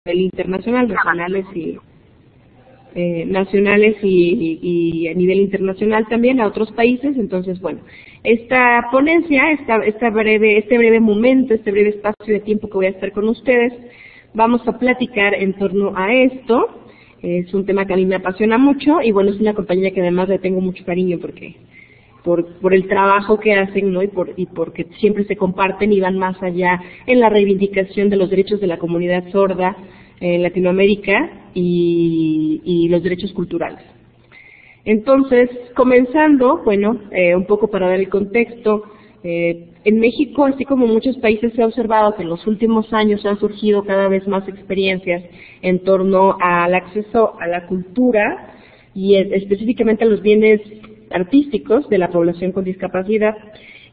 nivel internacional, nacionales y a nivel internacional también a otros países. Entonces, bueno, esta ponencia, este breve momento, este breve espacio de tiempo que voy a estar con ustedes, vamos a platicar en torno a esto. Es un tema que a mí me apasiona mucho y bueno, es una compañía que además le tengo mucho cariño porque por el trabajo que hacen, ¿no? y porque siempre se comparten y van más allá en la reivindicación de los derechos de la comunidad sorda en Latinoamérica y los derechos culturales. Entonces, comenzando, bueno, un poco para dar el contexto, en México, así como en muchos países, se ha observado que en los últimos años han surgido cada vez más experiencias en torno al acceso a la cultura y específicamente a los bienes artísticos de la población con discapacidad.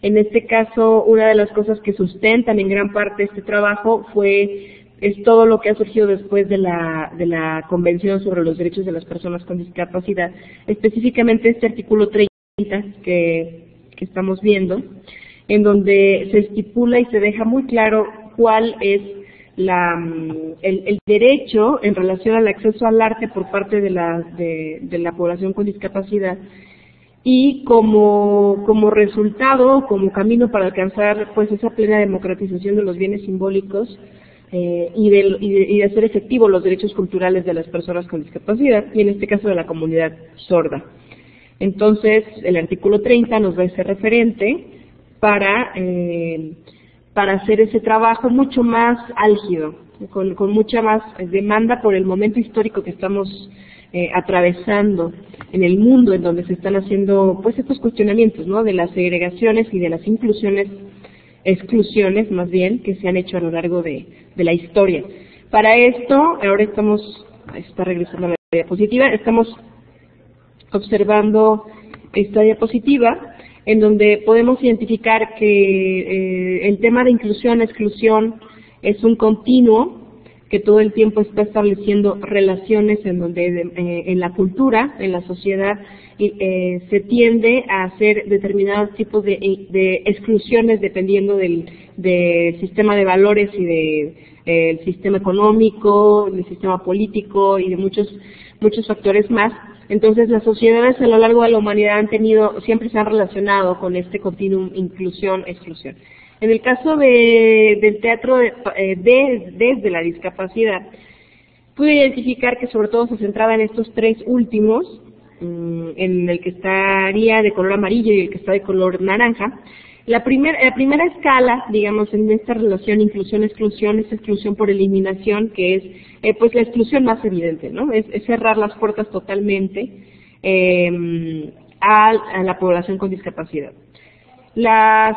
En este caso, una de las cosas que sustentan en gran parte este trabajo es todo lo que ha surgido después de la Convención sobre los Derechos de las Personas con Discapacidad, específicamente este artículo 30 que estamos viendo, en donde se estipula y se deja muy claro cuál es el derecho en relación al acceso al arte por parte de la población con discapacidad, y como resultado, como camino para alcanzar pues esa plena democratización de los bienes simbólicos y de hacer efectivos los derechos culturales de las personas con discapacidad, y en este caso de la comunidad sorda. Entonces, el artículo 30 nos da ese referente para hacer ese trabajo mucho más álgido, con mucha más demanda por el momento histórico que estamos atravesando en el mundo, en donde se están haciendo pues estos cuestionamientos, ¿no? De las segregaciones y de las exclusiones más bien, que se han hecho a lo largo de la historia. Para esto, ahora está regresando a la diapositiva, estamos observando esta diapositiva en donde podemos identificar que el tema de exclusión es un continuo que todo el tiempo está estableciendo relaciones en donde en la cultura, en la sociedad, se tiende a hacer determinados tipos de exclusiones dependiendo del sistema de valores y del sistema económico, del sistema político y de muchos factores más. Entonces, las sociedades a lo largo de la humanidad siempre se han relacionado con este continuum inclusión-exclusión. En el caso del teatro desde la discapacidad, pude identificar que sobre todo se centraba en estos tres últimos, en el que estaría de color amarillo y el que está de color naranja. La primera escala, digamos, en esta relación inclusión-exclusión es exclusión por eliminación, que es pues la exclusión más evidente, ¿no? Es cerrar las puertas totalmente a la población con discapacidad. El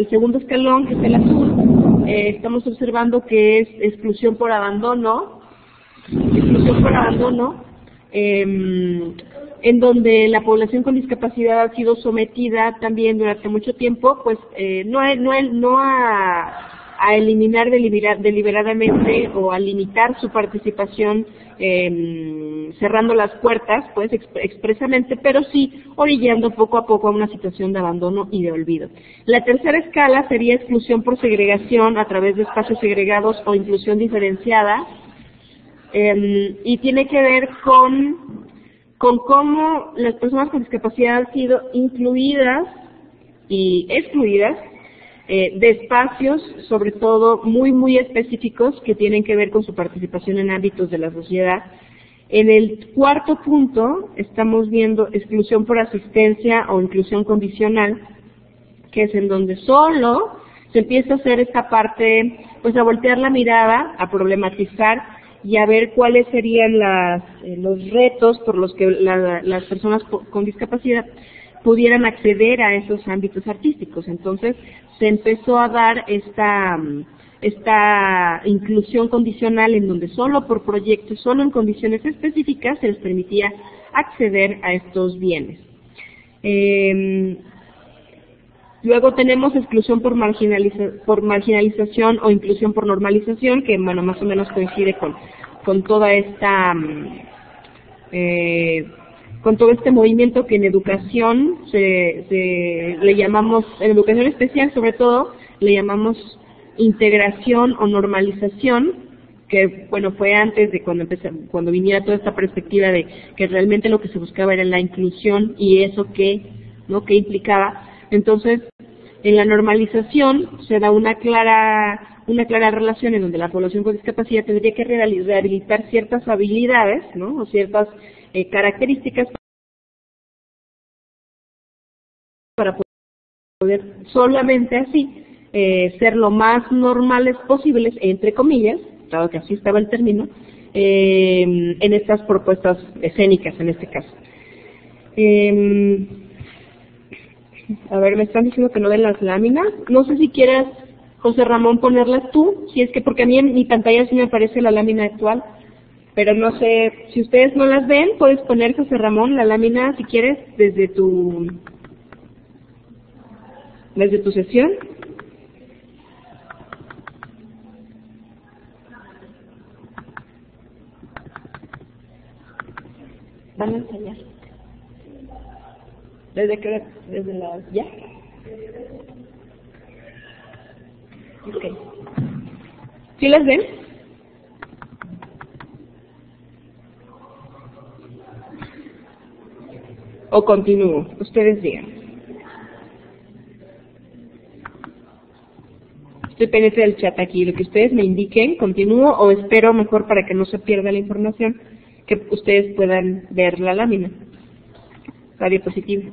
segundo escalón, que es el azul, estamos observando que es exclusión por abandono, en donde la población con discapacidad ha sido sometida también durante mucho tiempo, pues no a eliminar deliberadamente o a limitar su participación cerrando las puertas, pues expresamente, pero sí orillando poco a poco a una situación de abandono y de olvido. La tercera escala sería exclusión por segregación a través de espacios segregados o inclusión diferenciada, y tiene que ver con cómo las personas con discapacidad han sido incluidas y excluidas de espacios, sobre todo muy específicos, que tienen que ver con su participación en ámbitos de la sociedad. En el cuarto punto estamos viendo exclusión por asistencia o inclusión condicional, que es en donde solo se empieza a hacer esta parte, pues a voltear la mirada, a problematizar y a ver cuáles serían los retos por los que las personas con discapacidad pudieran acceder a esos ámbitos artísticos. Entonces se empezó a dar esta inclusión condicional en donde solo por proyectos, solo en condiciones específicas se les permitía acceder a estos bienes. Luego tenemos exclusión por marginalización o inclusión por normalización, que bueno, más o menos coincide con toda esta con todo este movimiento que en educación le llamamos, en educación especial sobre todo, le llamamos integración o normalización, que bueno, fue antes de cuando viniera toda esta perspectiva de que realmente lo que se buscaba era la inclusión y eso que, ¿no?, que implicaba. Entonces, en la normalización se da una clara relación en donde la población con discapacidad tendría que rehabilitar ciertas habilidades, ¿no?, o ciertas características para poder solamente así ser lo más normales posibles, entre comillas, dado que así estaba el término, en estas propuestas escénicas en este caso. A ver, me están diciendo que no ven las láminas. No sé si quieras, José Ramón, ponerlas tú, si es que, porque a mí en mi pantalla sí me aparece la lámina actual, pero no sé, si ustedes no las ven, puedes poner, José Ramón, la lámina, si quieres, desde tu sesión. Van a ensayar. ¿Desde qué hora? ¿Desde las ya? Ok. ¿Sí las ven? ¿O continúo? Ustedes digan. Estoy pendiente del chat aquí. Lo que ustedes me indiquen, continúo o espero mejor para que no se pierda la información, que ustedes puedan ver la lámina, la diapositiva.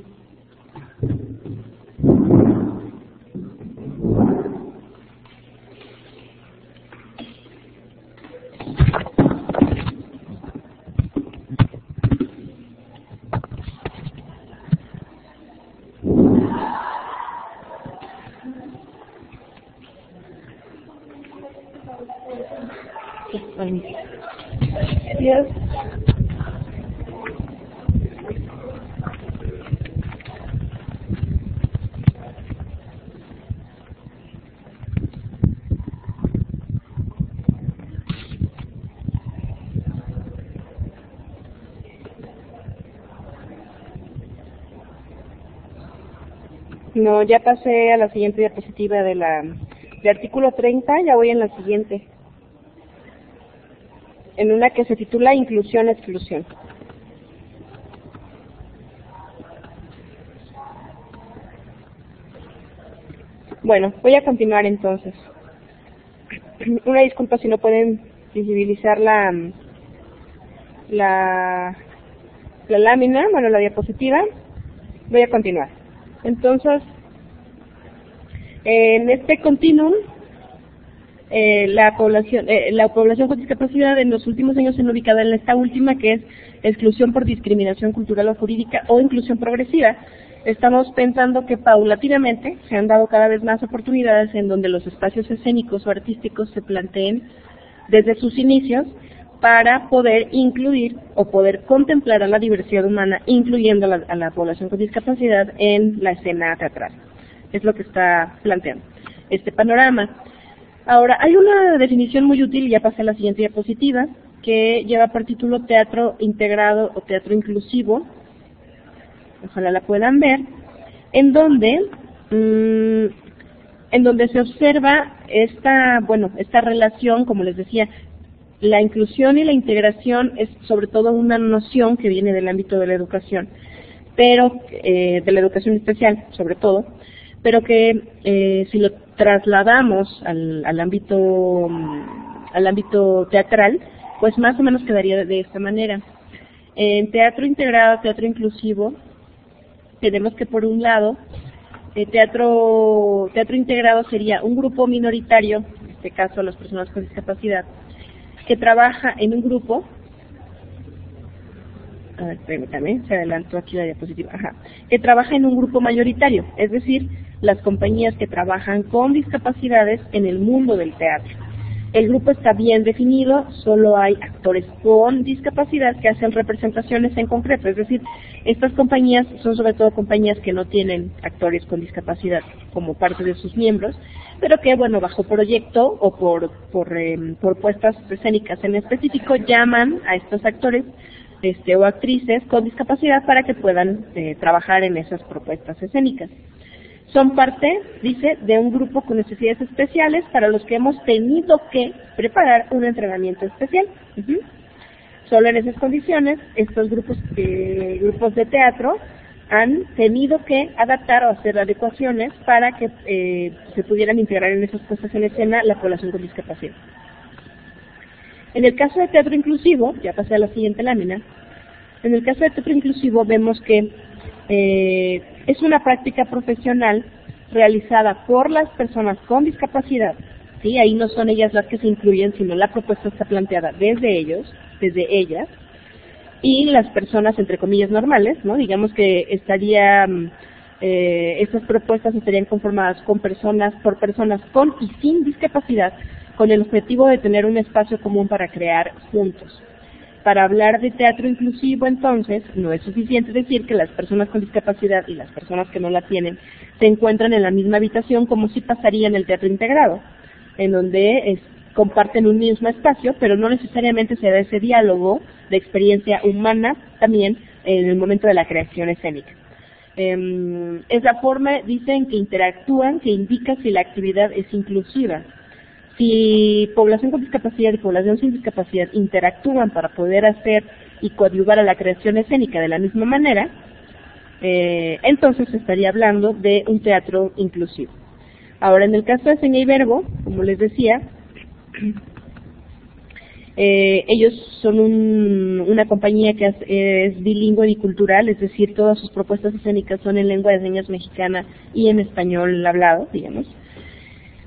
Yes. No, ya pasé a la siguiente diapositiva de artículo 30, ya voy en la siguiente. En una que se titula Inclusión-Exclusión. Bueno, voy a continuar entonces. Una disculpa si no pueden visibilizar la lámina, bueno, la diapositiva. Voy a continuar. Entonces, en este continuum, la población con discapacidad en los últimos años se ha ubicado en esta última, que es exclusión por discriminación cultural o jurídica o inclusión progresiva. Estamos pensando que paulatinamente se han dado cada vez más oportunidades en donde los espacios escénicos o artísticos se planteen desde sus inicios para poder incluir o poder contemplar a la diversidad humana, incluyendo a la población con discapacidad en la escena teatral. Es lo que está planteando este panorama. Ahora, hay una definición muy útil, ya pasé a la siguiente diapositiva, que lleva por título teatro integrado o teatro inclusivo. Ojalá la puedan ver, en donde se observa esta relación, como les decía. La inclusión y la integración es sobre todo una noción que viene del ámbito de la educación, pero de la educación especial sobre todo, pero que si lo trasladamos al ámbito teatral, pues más o menos quedaría de esta manera. En teatro integrado, teatro inclusivo, tenemos que por un lado, teatro integrado sería un grupo minoritario, en este caso las personas con discapacidad, que trabaja en un grupo. A ver, permítame, se adelantó aquí la diapositiva. Que trabaja en un grupo mayoritario, es decir, las compañías que trabajan con discapacidades en el mundo del teatro. El grupo está bien definido, solo hay actores con discapacidad que hacen representaciones en concreto, es decir, estas compañías son sobre todo compañías que no tienen actores con discapacidad como parte de sus miembros, pero que, bueno, bajo proyecto o por puestas escénicas en específico, llaman a estos actores o actrices con discapacidad para que puedan trabajar en esas propuestas escénicas. Son parte, dice, de un grupo con necesidades especiales para los que hemos tenido que preparar un entrenamiento especial. Solo en esas condiciones, estos grupos de teatro han tenido que adaptar o hacer adecuaciones para que se pudieran integrar en esas puestas en escena la población con discapacidad. En el caso de teatro inclusivo, ya pasé a la siguiente lámina, en el caso de teatro inclusivo vemos que es una práctica profesional realizada por las personas con discapacidad, ¿sí? Ahí no son ellas las que se incluyen, sino la propuesta está planteada desde ellos, desde ellas, y las personas, entre comillas, normales, ¿no? Digamos que estas propuestas estarían conformadas por personas con y sin discapacidad, con el objetivo de tener un espacio común para crear juntos. Para hablar de teatro inclusivo, entonces, no es suficiente decir que las personas con discapacidad y las personas que no la tienen se encuentran en la misma habitación como si pasaría en el teatro integrado, en donde comparten un mismo espacio, pero no necesariamente se da ese diálogo de experiencia humana también en el momento de la creación escénica. Esa forma, dicen, que interactúan, que indica si la actividad es inclusiva. Si población con discapacidad y población sin discapacidad interactúan para poder hacer y coadyuvar a la creación escénica de la misma manera, entonces se estaría hablando de un teatro inclusivo. Ahora, en el caso de Seña y Verbo, como les decía, ellos son una compañía que es bilingüe y cultural, es decir, todas sus propuestas escénicas son en lengua de señas mexicana y en español hablado, digamos.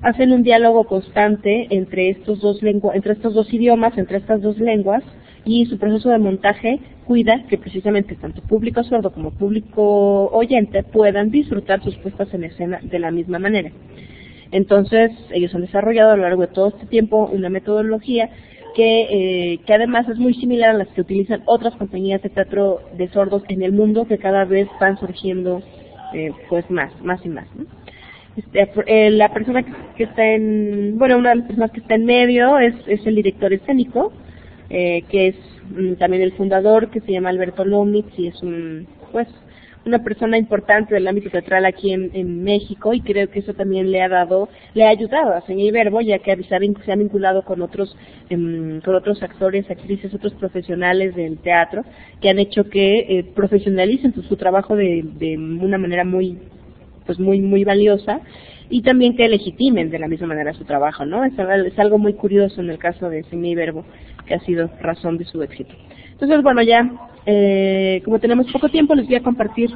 Hacen un diálogo constante entre estos dos idiomas, entre estas dos lenguas, y su proceso de montaje cuida que precisamente tanto público sordo como público oyente puedan disfrutar sus puestas en escena de la misma manera. Entonces, ellos han desarrollado a lo largo de todo este tiempo una metodología que además es muy similar a las que utilizan otras compañías de teatro de sordos en el mundo, que cada vez van surgiendo pues más y más, ¿no? La persona que está una de las personas que está en medio es el director escénico, que es también el fundador, que se llama Alberto Lomnitz, y es una persona importante del ámbito teatral aquí en México, y creo que eso también le ha ayudado a Seña y Verbo, ya que se ha vinculado con otros actores, actrices, otros profesionales del teatro, que han hecho que profesionalicen su trabajo de una manera muy valiosa, y también que legitimen de la misma manera su trabajo, ¿no? Es algo muy curioso en el caso de Seña y Verbo, que ha sido razón de su éxito. Entonces, bueno, ya, como tenemos poco tiempo, les voy a compartir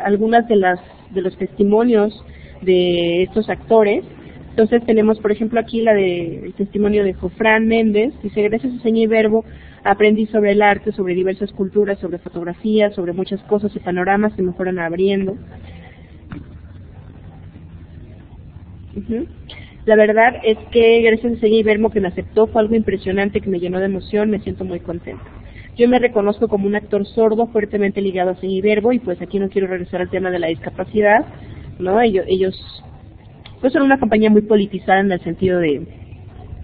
algunas de los testimonios de estos actores. Entonces tenemos, por ejemplo, aquí el testimonio de Jofrán Méndez. Dice: gracias a Seña y Verbo aprendí sobre el arte, sobre diversas culturas, sobre fotografía, sobre muchas cosas y panoramas que me fueron abriendo. La verdad es que gracias a Seña y Verbo, que me aceptó, fue algo impresionante que me llenó de emoción, me siento muy contenta. Yo me reconozco como un actor sordo fuertemente ligado a Seña y Verbo, y pues aquí no quiero regresar al tema de la discapacidad, ¿no? Ellos pues son una compañía muy politizada en el sentido de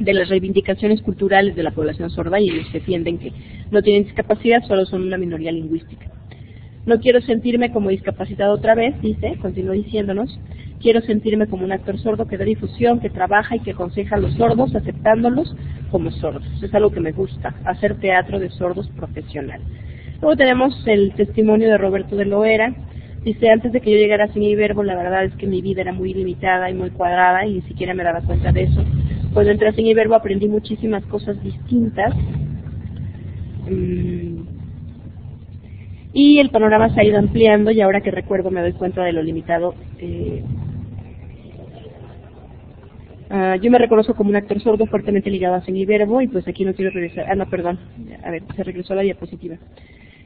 las reivindicaciones culturales de la población sorda, y ellos defienden que no tienen discapacidad, solo son una minoría lingüística. No quiero sentirme como discapacitado otra vez, continúa diciéndonos. Quiero sentirme como un actor sordo que da difusión, que trabaja y que aconseja a los sordos, aceptándolos como sordos. Es algo que me gusta, hacer teatro de sordos profesional. Luego tenemos el testimonio de Roberto de Loera. Dice: antes de que yo llegara a Seña y Verbo, la verdad es que mi vida era muy limitada y muy cuadrada, y ni siquiera me daba cuenta de eso. Cuando entré a Seña y Verbo aprendí muchísimas cosas distintas. Y el panorama se ha ido ampliando, y ahora que recuerdo me doy cuenta de lo limitado. Yo me reconozco como un actor sordo fuertemente ligado a Seña y Verbo, y pues aquí no quiero regresar. Se regresó la diapositiva.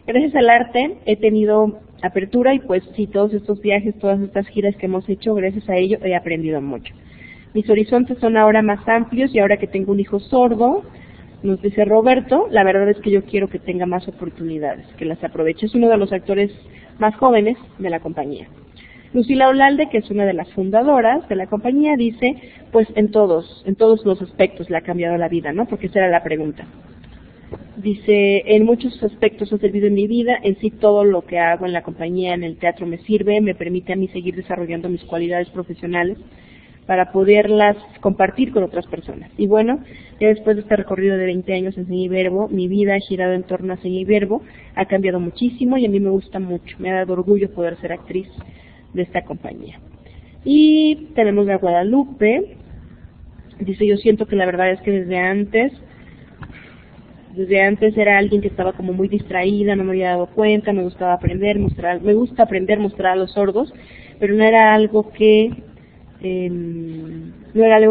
Gracias al arte he tenido apertura, y pues sí, todos estos viajes, todas estas giras que hemos hecho, gracias a ello he aprendido mucho. Mis horizontes son ahora más amplios, y ahora que tengo un hijo sordo, nos dice Roberto, la verdad es que yo quiero que tenga más oportunidades, que las aproveche. Es uno de los actores más jóvenes de la compañía. Lucila Olalde, que es una de las fundadoras de la compañía, dice: pues en todos los aspectos le ha cambiado la vida, ¿no? Porque esa era la pregunta. Dice, en muchos aspectos ha servido en mi vida, en sí todo lo que hago en la compañía, en el teatro me sirve, me permite a mí seguir desarrollando mis cualidades profesionales para poderlas compartir con otras personas. Y bueno, ya después de este recorrido de 20 años en Seña y Verbo, mi vida ha girado en torno a Seña y Verbo, ha cambiado muchísimo y a mí me gusta mucho, me ha dado orgullo poder ser actriz de esta compañía. Y tenemos a Guadalupe, dice, yo siento que la verdad es que desde antes era alguien que estaba como muy distraída, no me había dado cuenta, me gusta aprender, mostrar a los sordos, pero no era algo que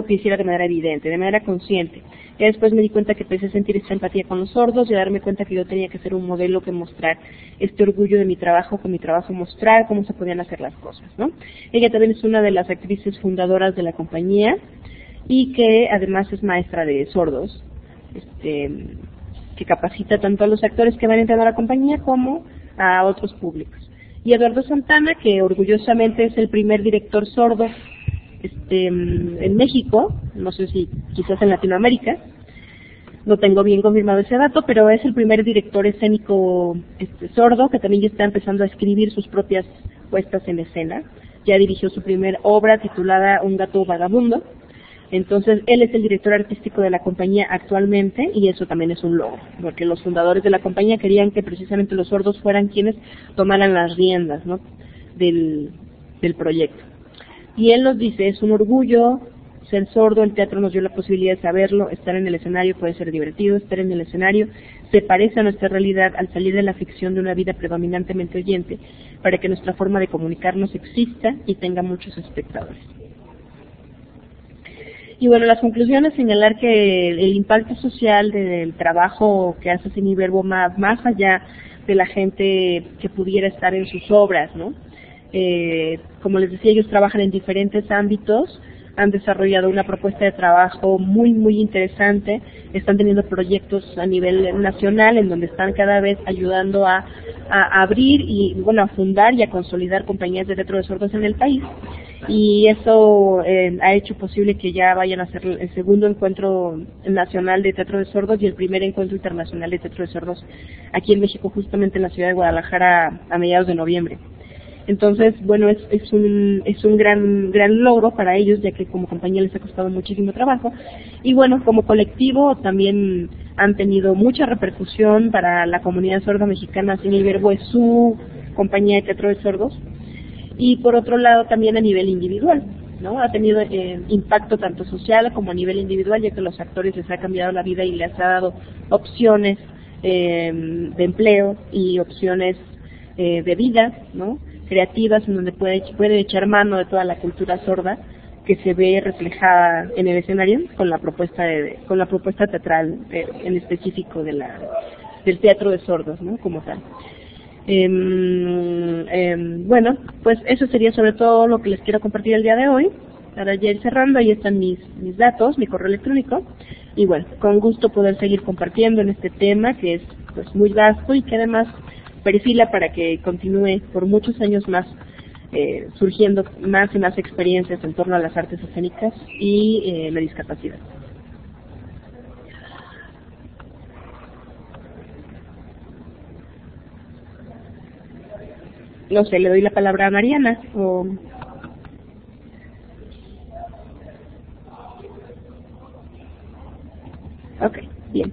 hiciera de manera evidente, de manera consciente. Y después me di cuenta que empecé a sentir esta empatía con los sordos y a darme cuenta que yo tenía que ser un modelo que mostrar este orgullo de mi trabajo, con mi trabajo mostrar cómo se podían hacer las cosas, ¿no? Ella también es una de las actrices fundadoras de la compañía y que además es maestra de sordos, que capacita tanto a los actores que van entrando a la compañía como a otros públicos. Y Eduardo Santana, que orgullosamente es el primer director sordo en México, no sé si quizás en Latinoamérica, no tengo bien confirmado ese dato, pero es el primer director escénico sordo que también ya está empezando a escribir sus propias puestas en escena. Ya dirigió su primera obra titulada Un gato vagabundo. Entonces, él es el director artístico de la compañía actualmente y eso también es un logro, porque los fundadores de la compañía querían que precisamente los sordos fueran quienes tomaran las riendas, ¿no?, del proyecto. Y él nos dice, es un orgullo ser sordo, el teatro nos dio la posibilidad de saberlo, estar en el escenario puede ser divertido, estar en el escenario se parece a nuestra realidad al salir de la ficción de una vida predominantemente oyente, para que nuestra forma de comunicarnos exista y tenga muchos espectadores. Y bueno, las conclusiones, señalar que el impacto social del trabajo que hace Seña y Verbo más allá de la gente que pudiera estar en sus obras, ¿no? Como les decía, ellos trabajan en diferentes ámbitos, han desarrollado una propuesta de trabajo muy, muy interesante, están teniendo proyectos a nivel nacional en donde están cada vez ayudando a abrir y, bueno, a fundar y a consolidar compañías de teatro de sordos en el país. Y eso ha hecho posible que ya vayan a hacer el segundo encuentro nacional de teatro de sordos y el primer encuentro internacional de teatro de sordos aquí en México, justamente en la ciudad de Guadalajara a mediados de noviembre. Entonces, bueno, es un gran logro para ellos, ya que como compañía les ha costado muchísimo trabajo. Y bueno, como colectivo también han tenido mucha repercusión para la comunidad sorda mexicana. Seña y Verbo es su compañía de teatro de sordos. Y por otro lado también a nivel individual, ¿no? Ha tenido impacto tanto social como a nivel individual, ya que los actores les ha cambiado la vida y les ha dado opciones de empleo y opciones de vida, ¿no?, creativas, en donde puede echar mano de toda la cultura sorda que se ve reflejada en el escenario con la propuesta teatral en específico del teatro de sordos, ¿no?, como tal. Bueno, pues eso sería sobre todo lo que les quiero compartir el día de hoy. Para ya ir cerrando, ahí están mis datos, mi correo electrónico, y bueno, con gusto poder seguir compartiendo en este tema que es pues muy vasto y que además perfila para que continúe por muchos años más surgiendo más y más experiencias en torno a las artes escénicas y la discapacidad. No sé, le doy la palabra a Mariana o... Ok, bien.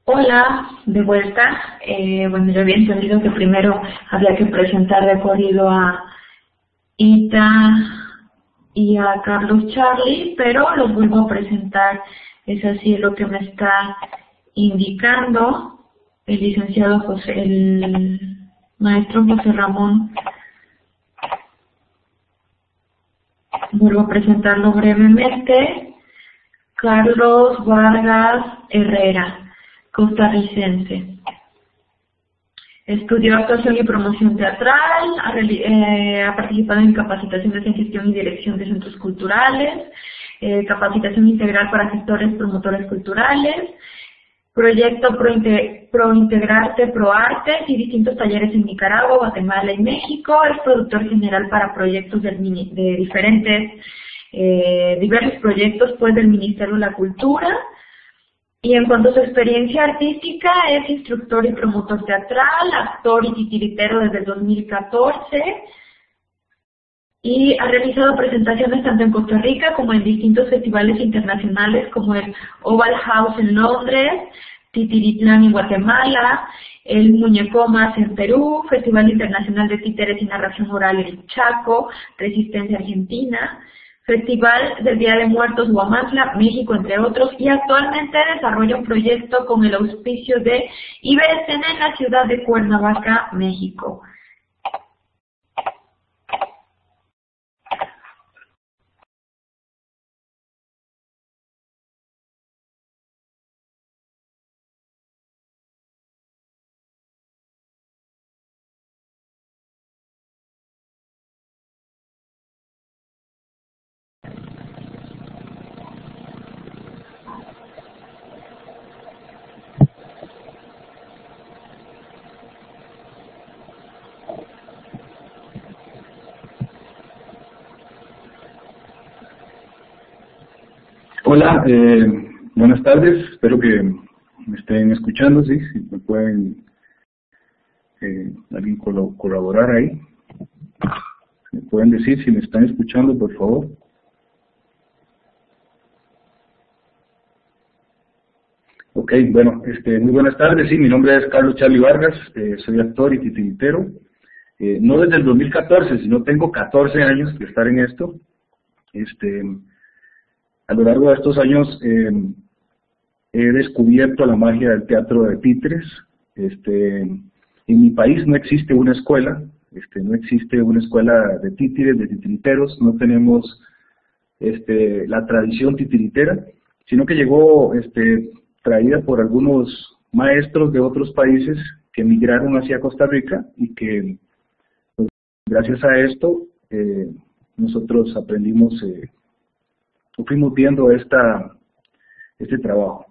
Hola, de vuelta. Bueno, yo había entendido que primero había que presentar de corrido a Ita y a Carlos Charlie, pero los vuelvo a presentar. Es así lo que me está indicando el maestro José Ramón. Vuelvo a presentarlo brevemente. Carlos Vargas Herrera, costarricense. Estudió actuación y promoción teatral, ha participado en capacitaciones en gestión y dirección de centros culturales, capacitación integral para gestores promotores culturales, proyecto Prointegrarte, Proarte y distintos talleres en Nicaragua, Guatemala y México. Es productor general para proyectos de diversos proyectos pues del Ministerio de la Cultura. Y en cuanto a su experiencia artística, es instructor y promotor teatral, actor y titiritero desde el 2014 y ha realizado presentaciones tanto en Costa Rica como en distintos festivales internacionales como el Oval House en Londres, Titiritlán en Guatemala, el Muñecomas en Perú, Festival Internacional de Títeres y Narración Oral en Chaco, Resistencia Argentina, Festival del Día de Muertos Huamantla, México, entre otros, y actualmente desarrolla un proyecto con el auspicio de IBSN en la ciudad de Cuernavaca, México. Hola, buenas tardes, espero que me estén escuchando, ¿sí? Si me pueden alguien colaborar ahí, me pueden decir si me están escuchando, por favor. Ok, bueno, muy buenas tardes, sí, mi nombre es Carlos Charlie Vargas, soy actor y titiritero, no desde el 2014, sino tengo 14 años de estar en esto. A lo largo de estos años he descubierto la magia del teatro de títeres. En mi país no existe una escuela, no existe una escuela de títeres, de titiriteros, no tenemos la tradición titiritera, sino que llegó traída por algunos maestros de otros países que emigraron hacia Costa Rica y que, pues, gracias a esto, nosotros aprendimos, fuimos viendo este trabajo.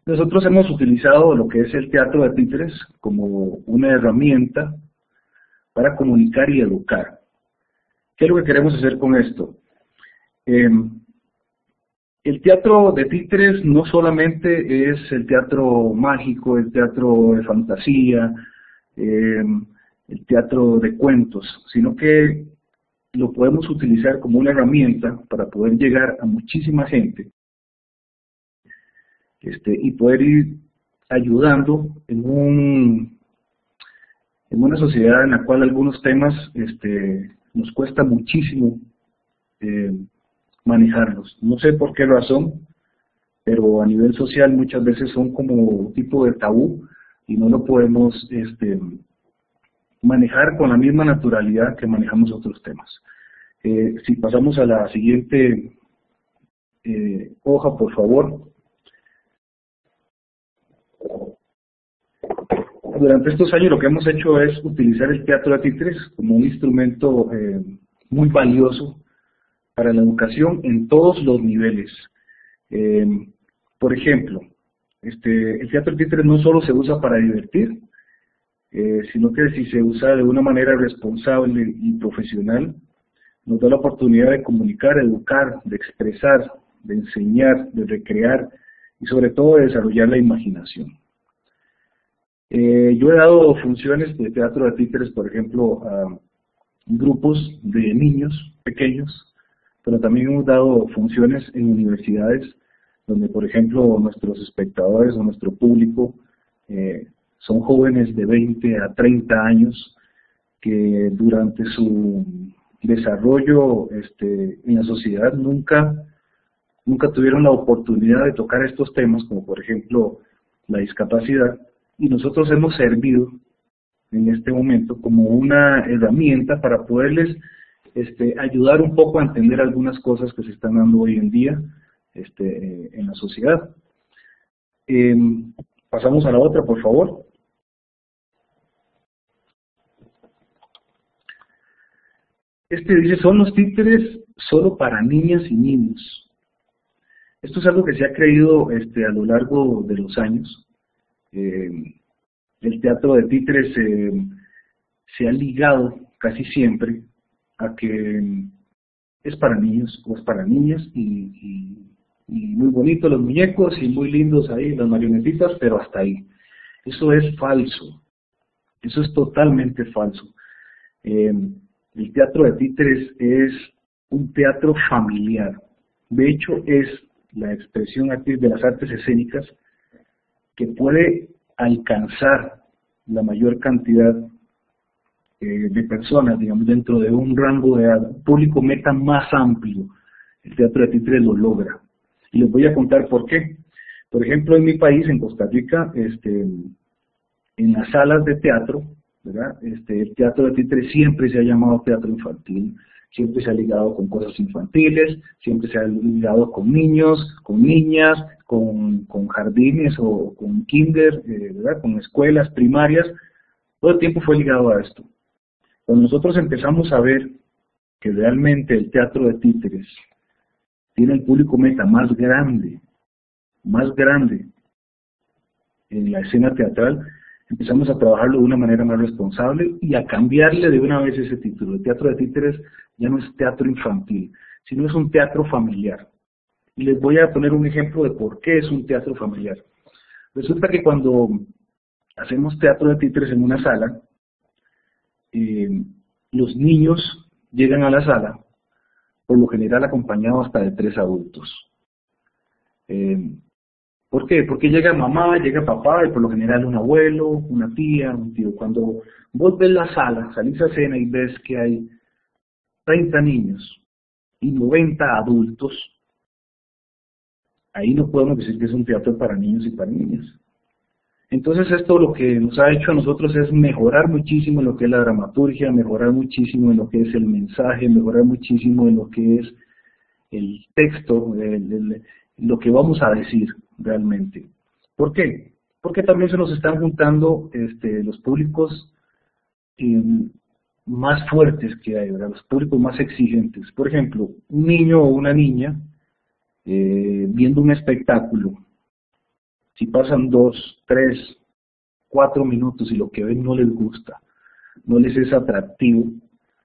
Nosotros hemos utilizado lo que es el teatro de títeres como una herramienta para comunicar y educar. ¿Qué es lo que queremos hacer con esto? El teatro de títeres no solamente es el teatro mágico, el teatro de fantasía, el teatro de cuentos, sino que lo podemos utilizar como una herramienta para poder llegar a muchísima gente y poder ir ayudando en una sociedad en la cual algunos temas nos cuesta muchísimo manejarlos. No sé por qué razón, pero a nivel social muchas veces son como un tipo de tabú y no lo podemos manejar con la misma naturalidad que manejamos otros temas. Si pasamos a la siguiente hoja, por favor. Durante estos años lo que hemos hecho es utilizar el teatro de títeres como un instrumento muy valioso para la educación en todos los niveles. Por ejemplo, el teatro de títeres no solo se usa para divertir, sino que si se usa de una manera responsable y profesional, nos da la oportunidad de comunicar, educar, de expresar, de enseñar, de recrear y sobre todo de desarrollar la imaginación. Yo he dado funciones de teatro de títeres, por ejemplo, a grupos de niños pequeños, pero también hemos dado funciones en universidades donde, por ejemplo, nuestros espectadores o nuestro público son jóvenes de 20 a 30 años que durante su desarrollo en la sociedad nunca nunca tuvieron la oportunidad de tocar estos temas, como por ejemplo la discapacidad, y nosotros hemos servido en este momento como una herramienta para poderles ayudar un poco a entender algunas cosas que se están dando hoy en día en la sociedad. Pasamos a la otra, por favor. Dice, son los títeres solo para niñas y niños. Esto es algo que se ha creído a lo largo de los años. El teatro de títeres se ha ligado casi siempre a que es para niños o es para niñas y muy bonitos los muñecos y muy lindos ahí las marionetitas, pero hasta ahí. Eso es falso. Eso es totalmente falso. El teatro de títeres es un teatro familiar. De hecho, es la expresión aquí de las artes escénicas que puede alcanzar la mayor cantidad de personas, digamos, dentro de un rango de público meta más amplio. El teatro de títeres lo logra. Y les voy a contar por qué. Por ejemplo, en mi país, en Costa Rica, en las salas de teatro, ¿verdad? El teatro de títeres siempre se ha llamado teatro infantil, siempre se ha ligado con cosas infantiles, siempre se ha ligado con niños, con niñas, con jardines o con kinder, ¿verdad? Con escuelas primarias. Todo el tiempo fue ligado a esto. Cuando nosotros empezamos a ver que realmente el teatro de títeres tiene el público meta más grande en la escena teatral, empezamos a trabajarlo de una manera más responsable y a cambiarle de una vez ese título. El teatro de títeres ya no es teatro infantil, sino es un teatro familiar. Y les voy a poner un ejemplo de por qué es un teatro familiar. Resulta que cuando hacemos teatro de títeres en una sala, los niños llegan a la sala, por lo general acompañados hasta de 3 adultos. ¿Por qué? Porque llega mamá, llega papá y por lo general un abuelo, una tía, un tío. Cuando vos ves la sala, salís a escena y ves que hay 30 niños y 90 adultos, ahí no podemos decir que es un teatro para niños y para niñas. Entonces esto lo que nos ha hecho a nosotros es mejorar muchísimo en lo que es la dramaturgia, mejorar muchísimo en lo que es el mensaje, mejorar muchísimo en lo que es el texto, lo que vamos a decir realmente. ¿Por qué? Porque también se nos están juntando los públicos más fuertes que hay, ¿verdad? Los públicos más exigentes. Por ejemplo, un niño o una niña viendo un espectáculo, si pasan 2, 3, 4 minutos y lo que ven no les gusta, no les es atractivo,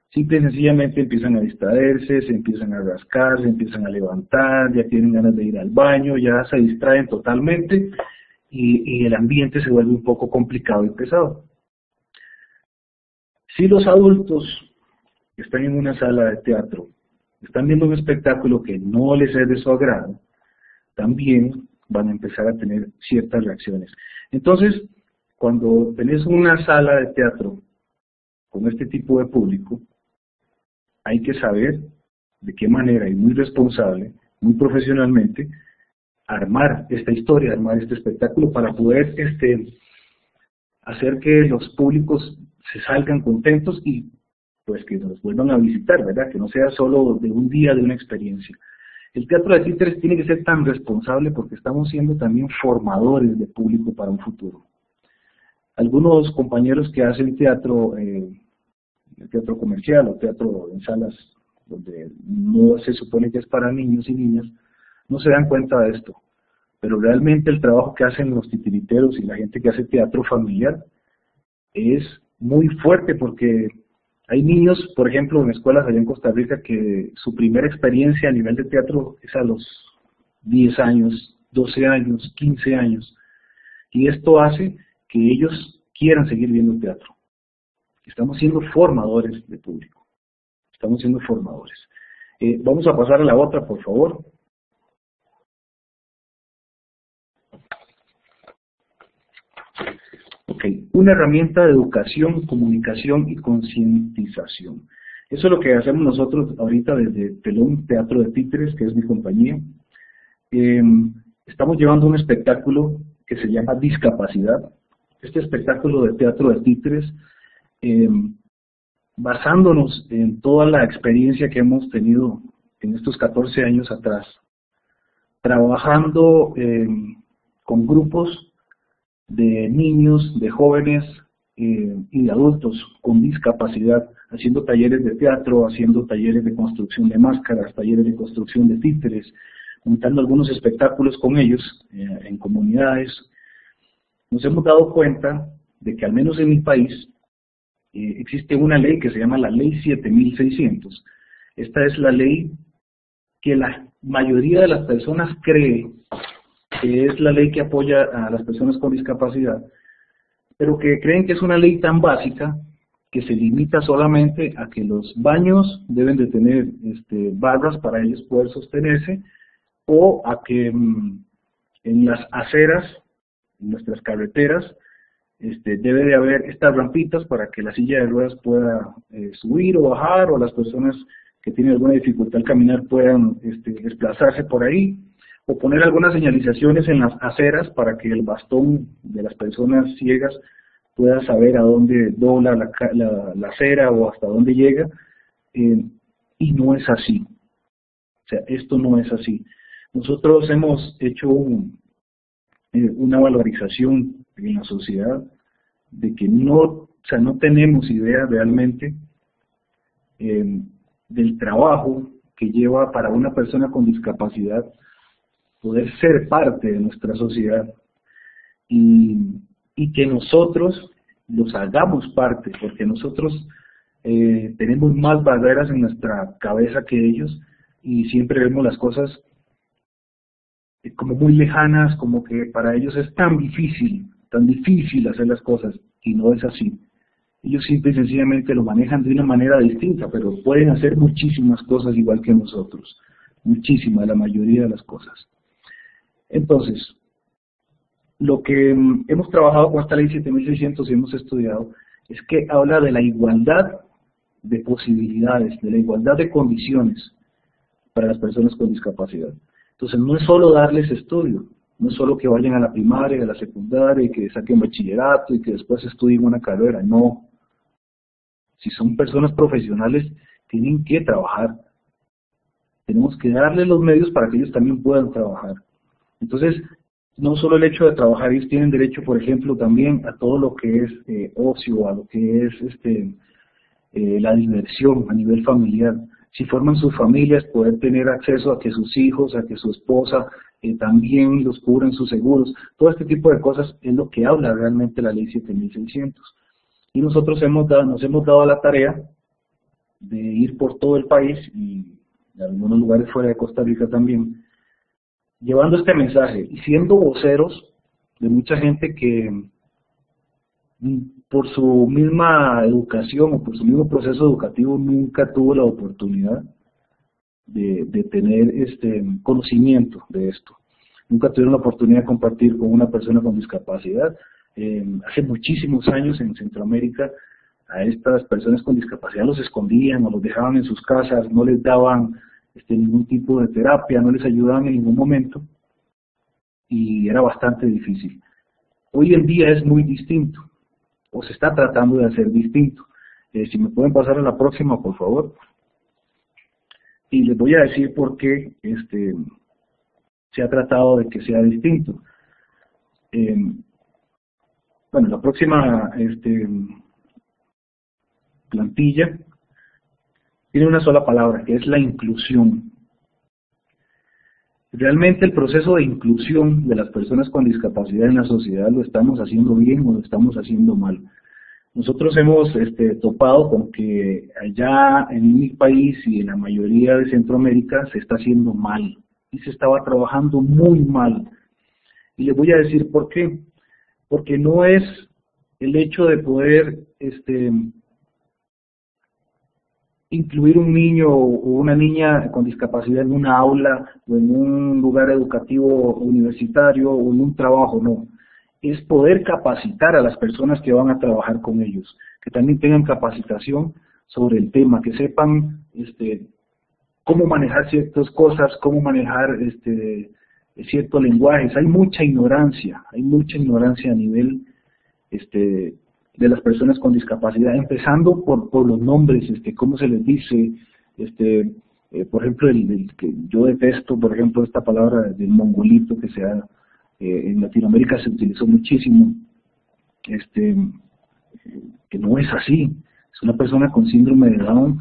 simple y sencillamente empiezan a distraerse, se empiezan a rascar, se empiezan a levantar, ya tienen ganas de ir al baño, ya se distraen totalmente y el ambiente se vuelve un poco complicado y pesado. Si los adultos que están en una sala de teatro están viendo un espectáculo que no les es de su agrado, también van a empezar a tener ciertas reacciones. Entonces, cuando tenés una sala de teatro con este tipo de público, hay que saber de qué manera y muy responsable, muy profesionalmente, armar esta historia, armar este espectáculo para poder hacer que los públicos se salgan contentos y pues que nos vuelvan a visitar, ¿verdad? Que no sea solo de un día, de una experiencia. El teatro de títeres tiene que ser tan responsable porque estamos siendo también formadores de público para un futuro. Algunos compañeros que hacen teatro, teatro comercial o teatro en salas donde no se supone que es para niños y niñas, no se dan cuenta de esto. Pero realmente el trabajo que hacen los titiriteros y la gente que hace teatro familiar es muy fuerte porque hay niños, por ejemplo, en escuelas allá en Costa Rica que su primera experiencia a nivel de teatro es a los 10 años, 12 años, 15 años. Y esto hace que ellos quieran seguir viendo teatro. Estamos siendo formadores de público. Estamos siendo formadores. Vamos a pasar a la otra, por favor. Ok, una herramienta de educación, comunicación y concientización. Eso es lo que hacemos nosotros ahorita desde Telón Teatro de Títeres, que es mi compañía. estamos llevando un espectáculo que se llama Discapacidad. Este espectáculo de teatro de títeres, basándonos en toda la experiencia que hemos tenido en estos 14 años atrás, trabajando con grupos de niños, de jóvenes y de adultos con discapacidad, haciendo talleres de teatro, haciendo talleres de construcción de máscaras, talleres de construcción de títeres, montando algunos espectáculos con ellos en comunidades. Nos hemos dado cuenta de que al menos en mi país existe una ley que se llama la Ley 7600. Esta es la ley que la mayoría de las personas cree que es la ley que apoya a las personas con discapacidad, pero que creen que es una ley tan básica que se limita solamente a que los baños deben de tener barras para ellos poder sostenerse, o a que en las aceras, en nuestras carreteras, debe de haber estas rampitas para que la silla de ruedas pueda subir o bajar, o las personas que tienen alguna dificultad al caminar puedan desplazarse por ahí, o poner algunas señalizaciones en las aceras para que el bastón de las personas ciegas pueda saber a dónde dobla la acera o hasta dónde llega, y no es así. O sea, esto no es así. Nosotros hemos hecho una valorización en la sociedad de que no tenemos idea realmente del trabajo que lleva para una persona con discapacidad poder ser parte de nuestra sociedad, y que nosotros los hagamos parte, porque nosotros tenemos más barreras en nuestra cabeza que ellos, y siempre vemos las cosas como muy lejanas, como que para ellos es tan difícil hacer las cosas, y no es así. Ellos simple y sencillamente lo manejan de una manera distinta, pero pueden hacer muchísimas cosas igual que nosotros, muchísimas, la mayoría de las cosas. Entonces, lo que hemos trabajado con esta ley 7600 y hemos estudiado es que habla de la igualdad de posibilidades, de la igualdad de condiciones para las personas con discapacidad. Entonces, no es solo darles estudio, no es solo que vayan a la primaria, a la secundaria, y que saquen bachillerato y que después estudien una carrera, no. Si son personas profesionales, tienen que trabajar. Tenemos que darles los medios para que ellos también puedan trabajar. Entonces, no solo el hecho de trabajar, ellos tienen derecho, por ejemplo, también a todo lo que es ocio, a lo que es la diversión a nivel familiar. Si forman sus familias, poder tener acceso a que sus hijos, a que su esposa también los cubren sus seguros. Todo este tipo de cosas es lo que habla realmente la ley 7600. Y nosotros nos hemos dado la tarea de ir por todo el país y en algunos lugares fuera de Costa Rica también, llevando este mensaje y siendo voceros de mucha gente que por su misma educación o por su mismo proceso educativo nunca tuvo la oportunidad de tener conocimiento de esto. Nunca tuvieron la oportunidad de compartir con una persona con discapacidad. Hace muchísimos años en Centroamérica a estas personas con discapacidad los escondían o los dejaban en sus casas, no les daban ningún tipo de terapia, no les ayudaban en ningún momento, y era bastante difícil. Hoy en día es muy distinto, o se está tratando de hacer distinto. Si me pueden pasar a la próxima, por favor. Y les voy a decir por qué se ha tratado de que sea distinto. Bueno, la próxima plantilla tiene una sola palabra, que es la inclusión. Realmente el proceso de inclusión de las personas con discapacidad en la sociedad lo estamos haciendo bien o lo estamos haciendo mal. Nosotros hemos topado con que allá en mi país y en la mayoría de Centroamérica se está haciendo mal y se estaba trabajando muy mal. Y les voy a decir por qué. Porque no es el hecho de poder incluir un niño o una niña con discapacidad en una aula o en un lugar educativo universitario o en un trabajo, no. Es poder capacitar a las personas que van a trabajar con ellos, que también tengan capacitación sobre el tema, que sepan cómo manejar ciertas cosas, cómo manejar ciertos lenguajes. Hay mucha ignorancia a nivel de las personas con discapacidad, empezando por los nombres, cómo se les dice, por ejemplo, el que yo detesto, por ejemplo, esta palabra del mongolito que en Latinoamérica se utilizó muchísimo, que no es así. Es una persona con síndrome de Down,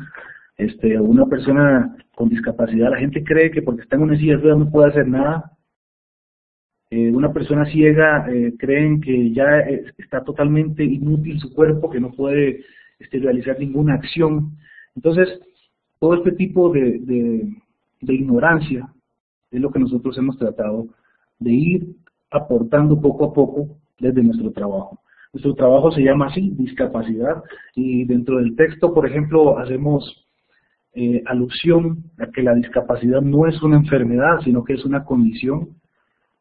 o una persona con discapacidad. La gente cree que porque está en una silla de ruedas no puede hacer nada. Una persona ciega, creen que ya está totalmente inútil su cuerpo, que no puede realizar ninguna acción. Entonces, todo este tipo de ignorancia es lo que nosotros hemos tratado de ir aportando poco a poco desde nuestro trabajo. Nuestro trabajo se llama así, discapacidad, y dentro del texto, por ejemplo, hacemos alusión a que la discapacidad no es una enfermedad, sino que es una condición.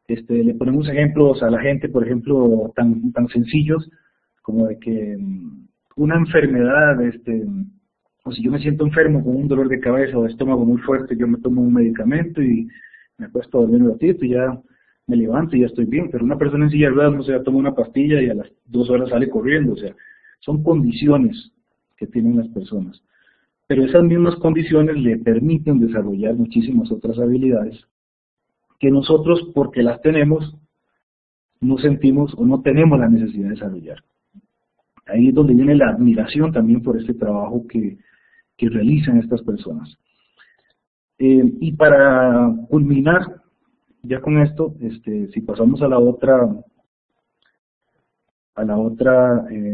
Le ponemos ejemplos a la gente, por ejemplo, tan sencillos como de que una enfermedad, o si yo me siento enfermo con un dolor de cabeza o de estómago muy fuerte, yo me tomo un medicamento y me acuesto a dormir un ratito y ya me levanto y ya estoy bien. Pero una persona en silla de ruedas no se toma una pastilla y a las 2 horas sale corriendo. O sea, son condiciones que tienen las personas. Pero esas mismas condiciones le permiten desarrollar muchísimas otras habilidades que nosotros, porque las tenemos, no sentimos o no tenemos la necesidad de desarrollar. Ahí es donde viene la admiración también por este trabajo que realizan estas personas. Y para culminar ya con esto, si pasamos a la otra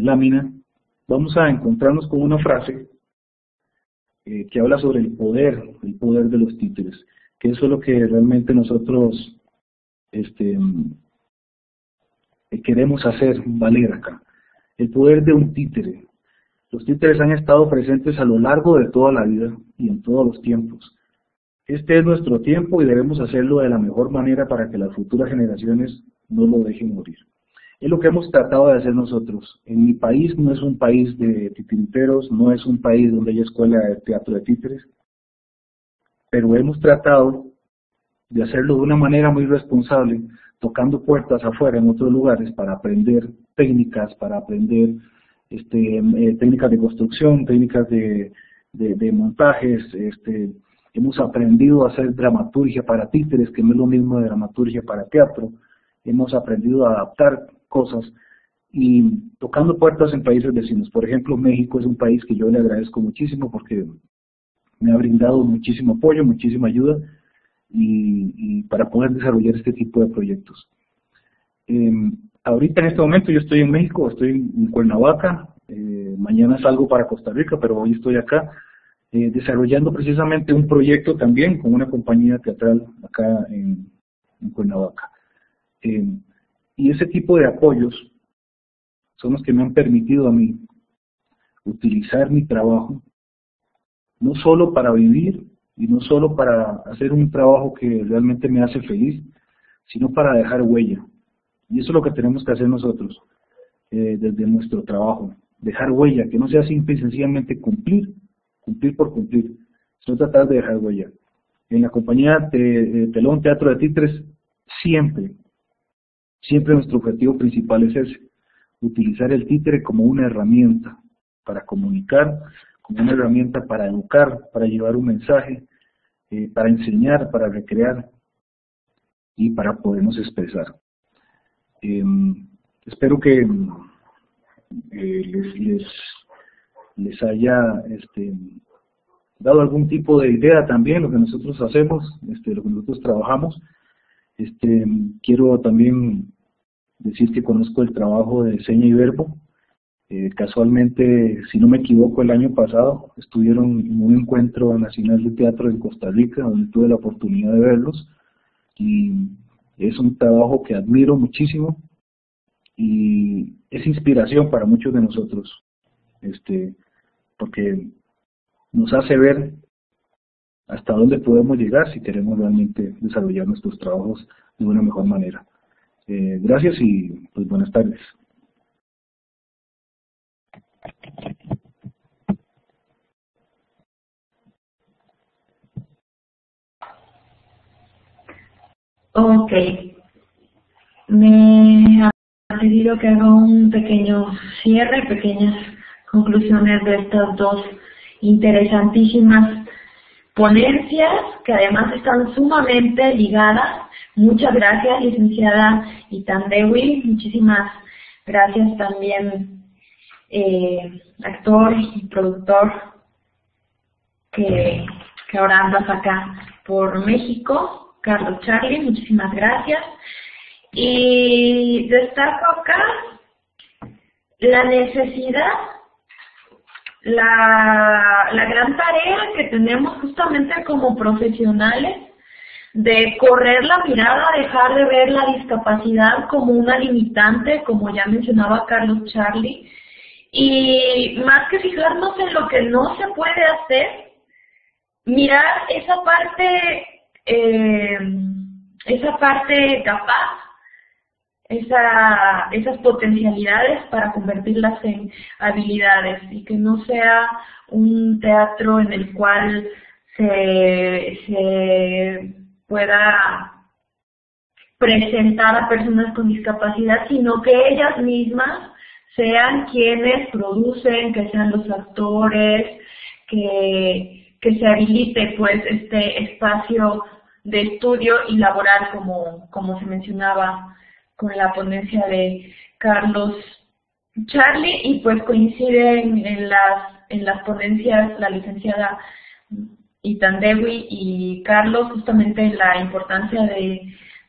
lámina, vamos a encontrarnos con una frase que habla sobre el poder de los títeres, que eso es lo que realmente nosotros queremos hacer valer acá. El poder de un títere. Los títeres han estado presentes a lo largo de toda la vida y en todos los tiempos. Este es nuestro tiempo y debemos hacerlo de la mejor manera para que las futuras generaciones no lo dejen morir. Es lo que hemos tratado de hacer nosotros. En mi país no es un país de titiriteros, no es un país donde haya escuela de teatro de títeres, pero hemos tratado de hacerlo de una manera muy responsable, tocando puertas afuera en otros lugares para aprender técnicas, para aprender técnicas de construcción, técnicas de montajes. Hemos aprendido a hacer dramaturgia para títeres, que no es lo mismo de dramaturgia para teatro. Hemos aprendido a adaptar cosas y tocando puertas en países vecinos. Por ejemplo, México es un país que yo le agradezco muchísimo porque me ha brindado muchísimo apoyo, muchísima ayuda y para poder desarrollar este tipo de proyectos. Ahorita en este momento yo estoy en México, estoy en Cuernavaca, mañana salgo para Costa Rica, pero hoy estoy acá desarrollando precisamente un proyecto también con una compañía teatral acá en Cuernavaca. Y ese tipo de apoyos son los que me han permitido a mí utilizar mi trabajo, no solo para vivir y no solo para hacer un trabajo que realmente me hace feliz, sino para dejar huella. Y eso es lo que tenemos que hacer nosotros desde nuestro trabajo, dejar huella, que no sea simple y sencillamente cumplir por cumplir, sino tratar de dejar huella. En la compañía Telón Teatro de Títeres, siempre nuestro objetivo principal es ese, utilizar el títere como una herramienta para comunicar, como una herramienta para educar, para llevar un mensaje, para enseñar, para recrear y para podernos expresar. Espero que les haya dado algún tipo de idea también lo que nosotros hacemos, lo que nosotros trabajamos. Quiero también decir que conozco el trabajo de Seña y Verbo. Casualmente, si no me equivoco, el año pasado estuvieron en un encuentro nacional de teatro en Costa Rica, donde tuve la oportunidad de verlos, y es un trabajo que admiro muchísimo y es inspiración para muchos de nosotros, porque nos hace ver hasta dónde podemos llegar si queremos realmente desarrollar nuestros trabajos de una mejor manera. Gracias y pues buenas tardes. Ok. Me ha pedido que haga un pequeño cierre, pequeñas conclusiones de estas dos interesantísimas ponencias, que además están sumamente ligadas. Muchas gracias, licenciada Itandewi. Muchísimas gracias también, actor y productor que ahora andas acá por México, Carlos Charlie. Muchísimas gracias. Y destaco acá la necesidad, la gran tarea que tenemos justamente como profesionales de correr la mirada, dejar de ver la discapacidad como una limitante, como ya mencionaba Carlos Charlie, y más que fijarnos en lo que no se puede hacer, mirar esa parte capaz, esas potencialidades para convertirlas en habilidades, y que no sea un teatro en el cual se pueda presentar a personas con discapacidad, sino que ellas mismas sean quienes producen, que sean los actores, que se habilite pues este espacio de estudio y laboral, como se mencionaba con la ponencia de Carlos Charlie, y pues coinciden en las ponencias la licenciada Itandewi y Carlos justamente en la importancia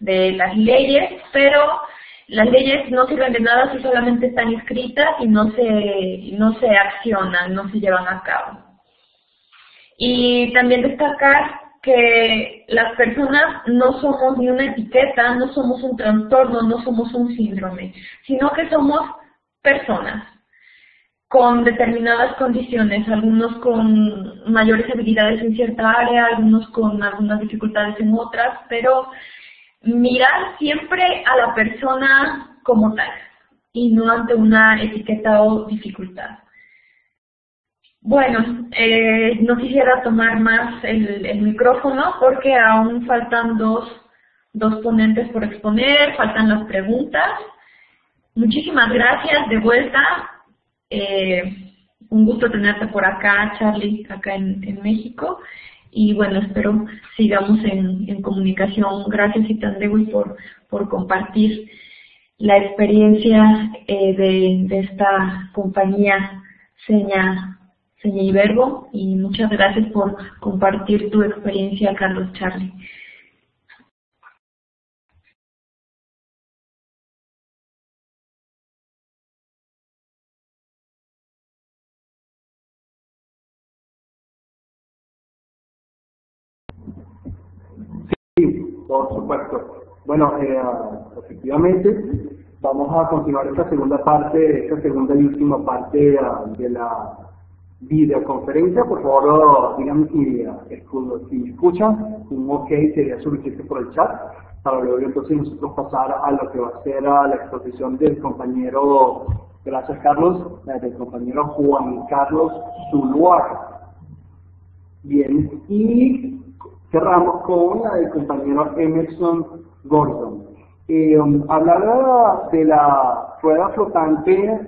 de las leyes, pero las leyes no sirven de nada si solamente están escritas y no se accionan, no se llevan a cabo. Y también destacar que las personas no somos ni una etiqueta, no somos un trastorno, no somos un síndrome, sino que somos personas con determinadas condiciones, algunos con mayores habilidades en cierta área, algunos con algunas dificultades en otras, pero mirar siempre a la persona como tal y no ante una etiqueta o dificultad. Bueno, no quisiera tomar más el micrófono porque aún faltan dos ponentes por exponer, faltan las preguntas. Muchísimas gracias de vuelta. Un gusto tenerte por acá, Charlie, acá en México. Y bueno, espero sigamos en comunicación. Gracias, Itandewi, por compartir la experiencia de esta compañía Seña y Verbo, y muchas gracias por compartir tu experiencia, Carlos Charlie. Sí, por supuesto. Bueno, efectivamente, vamos a continuar esta segunda y última parte de la videoconferencia. Por favor, díganme si escuchan. Un ok sería suficiente por el chat, para luego entonces nosotros pasar a lo que va a ser la exposición del compañero, gracias Carlos, del compañero Juan Carlos Zuluaga. Bien, y cerramos con la del compañero Emerson Gordon. Hablar de la rueda flotante,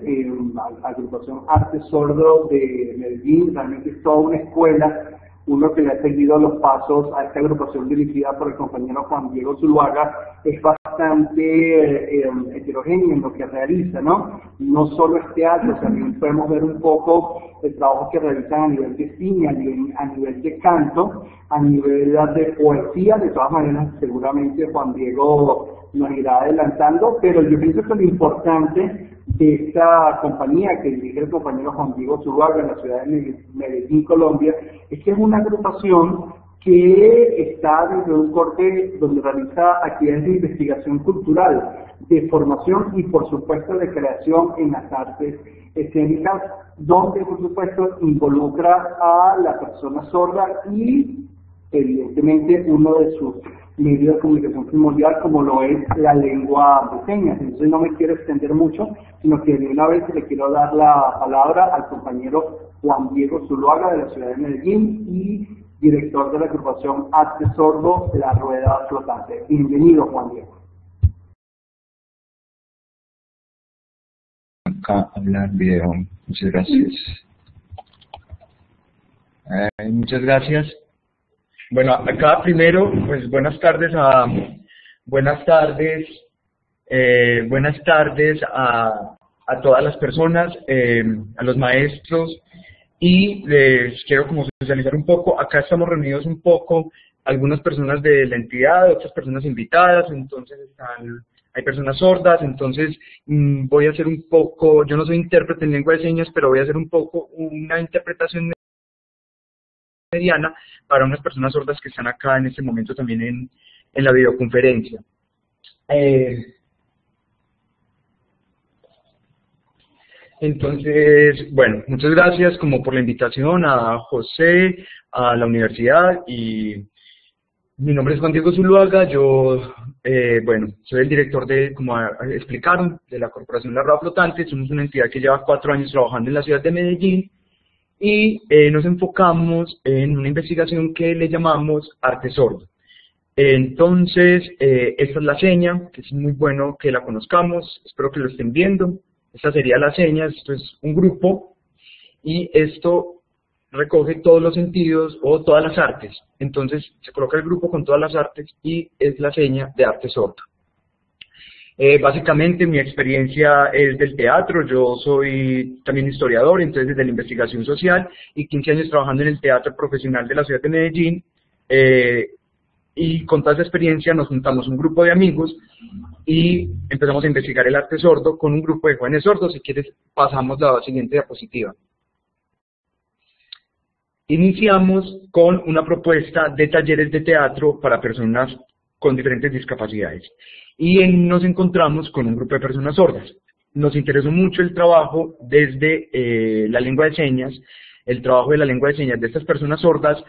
agrupación Arte Sordo de Medellín, realmente es toda una escuela, uno que le ha seguido los pasos a esta agrupación dirigida por el compañero Juan Diego Zuluaga, es bastante heterogéneo en lo que realiza, ¿no? No solo es teatro, también podemos ver un poco el trabajo que realizan a nivel de cine, a nivel de canto, a nivel de poesía. De todas maneras, seguramente Juan Diego nos irá adelantando, pero yo pienso que lo importante de esta compañía que dirige el compañero Juan Diego Zuluaga en la ciudad de Medellín, Colombia, es que es una agrupación que está dentro de un corte donde realiza actividades de investigación cultural, de formación y por supuesto de creación en las artes escénicas, donde por supuesto involucra a la persona sorda y evidentemente uno de sus medios de comunicación primordial, como lo es la lengua de señas. Entonces no me quiero extender mucho, sino que de una vez le quiero dar la palabra al compañero Juan Diego Zuluaga de la ciudad de Medellín, y director de la agrupación Arte Sordo, La Rueda Flotante. Bienvenido, Juan Diego. Acá hablar video. Muchas gracias. Muchas gracias. Bueno, acá primero, pues buenas tardes a todas las personas, a los maestros, y les quiero como socializar un poco. Acá estamos reunidos un poco, algunas personas de la entidad, otras personas invitadas, entonces hay personas sordas, entonces voy a hacer un poco, yo no soy intérprete en lengua de señas, pero voy a hacer un poco una interpretación mediana para unas personas sordas que están acá en este momento también en la videoconferencia. Entonces, bueno, muchas gracias como por la invitación a José, a la universidad, y mi nombre es Juan Diego Zuluaga. Yo, bueno, soy el director como explicaron, de la Corporación La Rueda Flotante. Somos una entidad que lleva 4 años trabajando en la ciudad de Medellín, y nos enfocamos en una investigación que le llamamos arte sordo. Entonces, esta es la seña, que es muy bueno que la conozcamos, espero que lo estén viendo. Esta sería la seña, esto es un grupo, y esto recoge todos los sentidos o todas las artes. Entonces, se coloca el grupo con todas las artes y es la seña de arte sordo. Básicamente mi experiencia es del teatro. Yo soy también historiador, entonces desde la investigación social, y 15 años trabajando en el teatro profesional de la ciudad de Medellín, y con toda esa experiencia nos juntamos un grupo de amigos y empezamos a investigar el arte sordo con un grupo de jóvenes sordos. Si quieres pasamos la siguiente diapositiva. Iniciamos con una propuesta de talleres de teatro para personas con diferentes discapacidades, y nos encontramos con un grupo de personas sordas. Nos interesó mucho el trabajo desde la lengua de señas, el trabajo de la lengua de señas de estas personas sordas,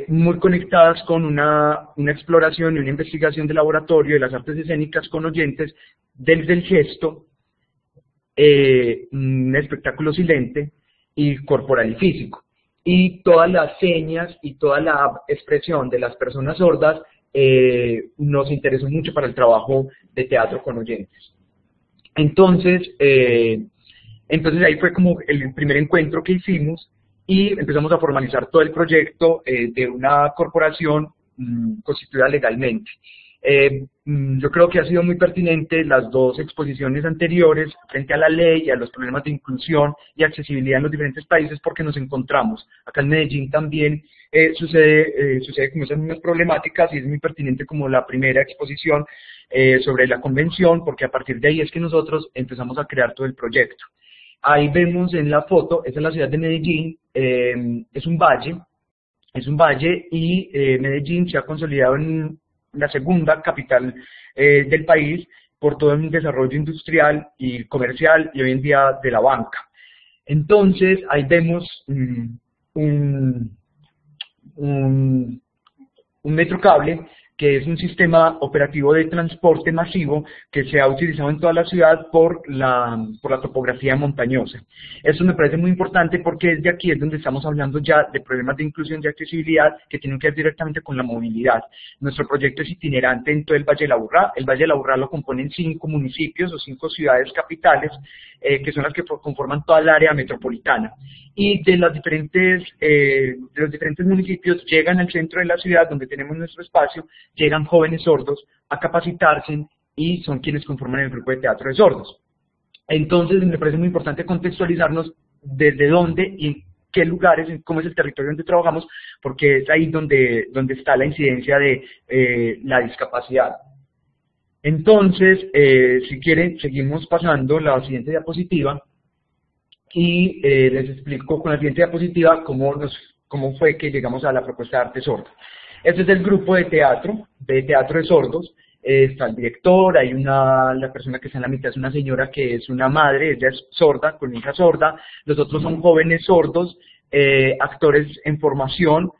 muy conectadas con una exploración y una investigación de laboratorio de las artes escénicas con oyentes, desde el gesto, un espectáculo silente y corporal y físico. Y todas las señas y toda la expresión de las personas sordas nos interesó mucho para el trabajo de teatro con oyentes. Entonces ahí fue como el primer encuentro que hicimos, y empezamos a formalizar todo el proyecto de una corporación constituida legalmente. Yo creo que ha sido muy pertinente las 2 exposiciones anteriores frente a la ley y a los problemas de inclusión y accesibilidad en los diferentes países, porque nos encontramos. Acá en Medellín también sucede como esas mismas problemáticas, y es muy pertinente como la primera exposición sobre la convención, porque a partir de ahí es que nosotros empezamos a crear todo el proyecto. Ahí vemos en la foto, esta es la ciudad de Medellín, es un valle, y Medellín se ha consolidado en la segunda capital del país por todo el desarrollo industrial y comercial, y hoy en día de la banca. Entonces ahí vemos un metrocable, que es un sistema operativo de transporte masivo que se ha utilizado en toda la ciudad por la topografía montañosa. Eso me parece muy importante, porque desde aquí es donde estamos hablando ya de problemas de inclusión y accesibilidad que tienen que ver directamente con la movilidad. Nuestro proyecto es itinerante en todo el Valle de la Aburrá. El Valle de la Aburrá lo componen 5 municipios o 5 ciudades capitales, que son las que conforman toda el área metropolitana. Y de los diferentes municipios llegan al centro de la ciudad, donde tenemos nuestro espacio, llegan jóvenes sordos a capacitarse, y son quienes conforman el grupo de teatro de sordos. Entonces me parece muy importante contextualizarnos desde dónde y en qué lugares, cómo es el territorio donde trabajamos, porque es ahí donde está la incidencia de la discapacidad. Entonces, si quieren, seguimos pasando la siguiente diapositiva, y les explico con la siguiente diapositiva cómo fue que llegamos a la propuesta de arte sordo. Este es el grupo de teatro de sordos. Está el director, hay la persona que está en la mitad es una señora que es una madre, ella es sorda, con hija sorda. Los otros son jóvenes sordos, actores en formación,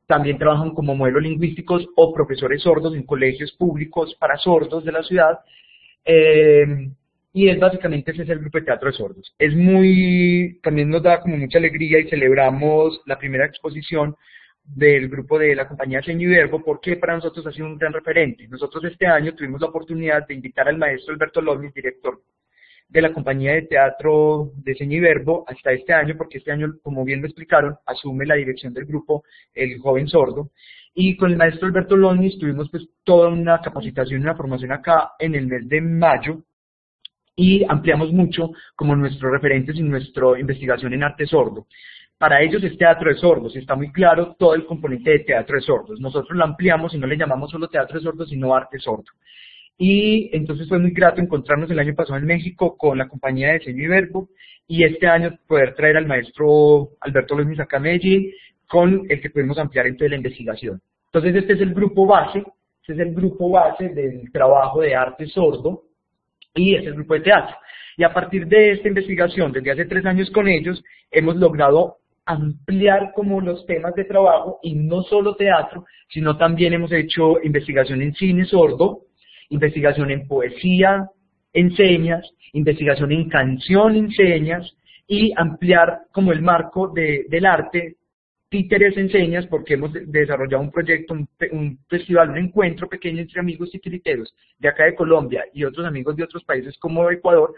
también trabajan como modelos lingüísticos o profesores sordos en colegios públicos para sordos de la ciudad. Y básicamente ese es el grupo de teatro de sordos. También nos da como mucha alegría, y celebramos la primera exposición del grupo de la compañía Seño y Verbo, porque para nosotros ha sido un gran referente. Nosotros este año tuvimos la oportunidad de invitar al maestro Alberto López, director de la compañía de teatro de Seño y Verbo, hasta este año, porque este año, como bien lo explicaron, asume la dirección del grupo el joven sordo. Y con el maestro Alberto López tuvimos pues toda una capacitación, una formación acá en el mes de mayo, y ampliamos mucho como nuestros referentes y nuestra investigación en arte sordo. Para ellos es teatro de sordos, y está muy claro todo el componente de teatro de sordos. Nosotros lo ampliamos y no le llamamos solo teatro de sordos, sino arte sordo. Y entonces fue muy grato encontrarnos el año pasado en México con la compañía de Seño y Verbo, y este año poder traer al maestro Alberto Luis acá a Medellín, con el que pudimos ampliar entonces la investigación. Entonces este es el grupo base, del trabajo de arte sordo, y es el grupo de teatro. Y a partir de esta investigación, desde hace 3 años con ellos, hemos logrado ampliar como los temas de trabajo, y no solo teatro, sino también hemos hecho investigación en cine sordo, investigación en poesía en señas, investigación en canción en señas, y ampliar como el marco del arte, títeres en señas, porque hemos desarrollado un proyecto, un festival, un encuentro pequeño entre amigos titiriteros de acá de Colombia y otros amigos de otros países como Ecuador.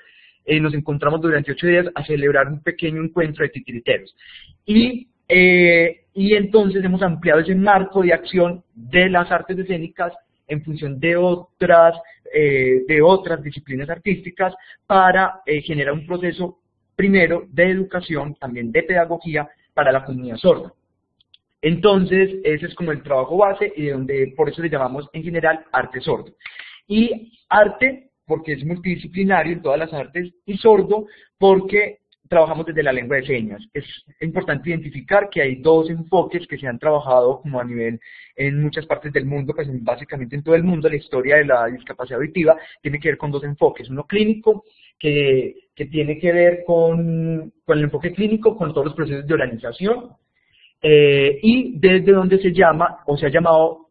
Nos encontramos durante 8 días a celebrar un pequeño encuentro de titiriteros. Y entonces hemos ampliado ese marco de acción de las artes escénicas en función de otras disciplinas artísticas para generar un proceso primero de educación, también de pedagogía para la comunidad sorda. Entonces, ese es como el trabajo base, y por eso le llamamos en general arte sordo. Y arte, porque es multidisciplinario en todas las artes, y sordo, porque trabajamos desde la lengua de señas. Es importante identificar que hay 2 enfoques que se han trabajado como a nivel en muchas partes del mundo, pues básicamente en todo el mundo. La historia de la discapacidad auditiva tiene que ver con 2 enfoques. Uno clínico, que tiene que ver con el enfoque clínico, con todos los procesos de organización, y desde donde se llama, o se ha llamado,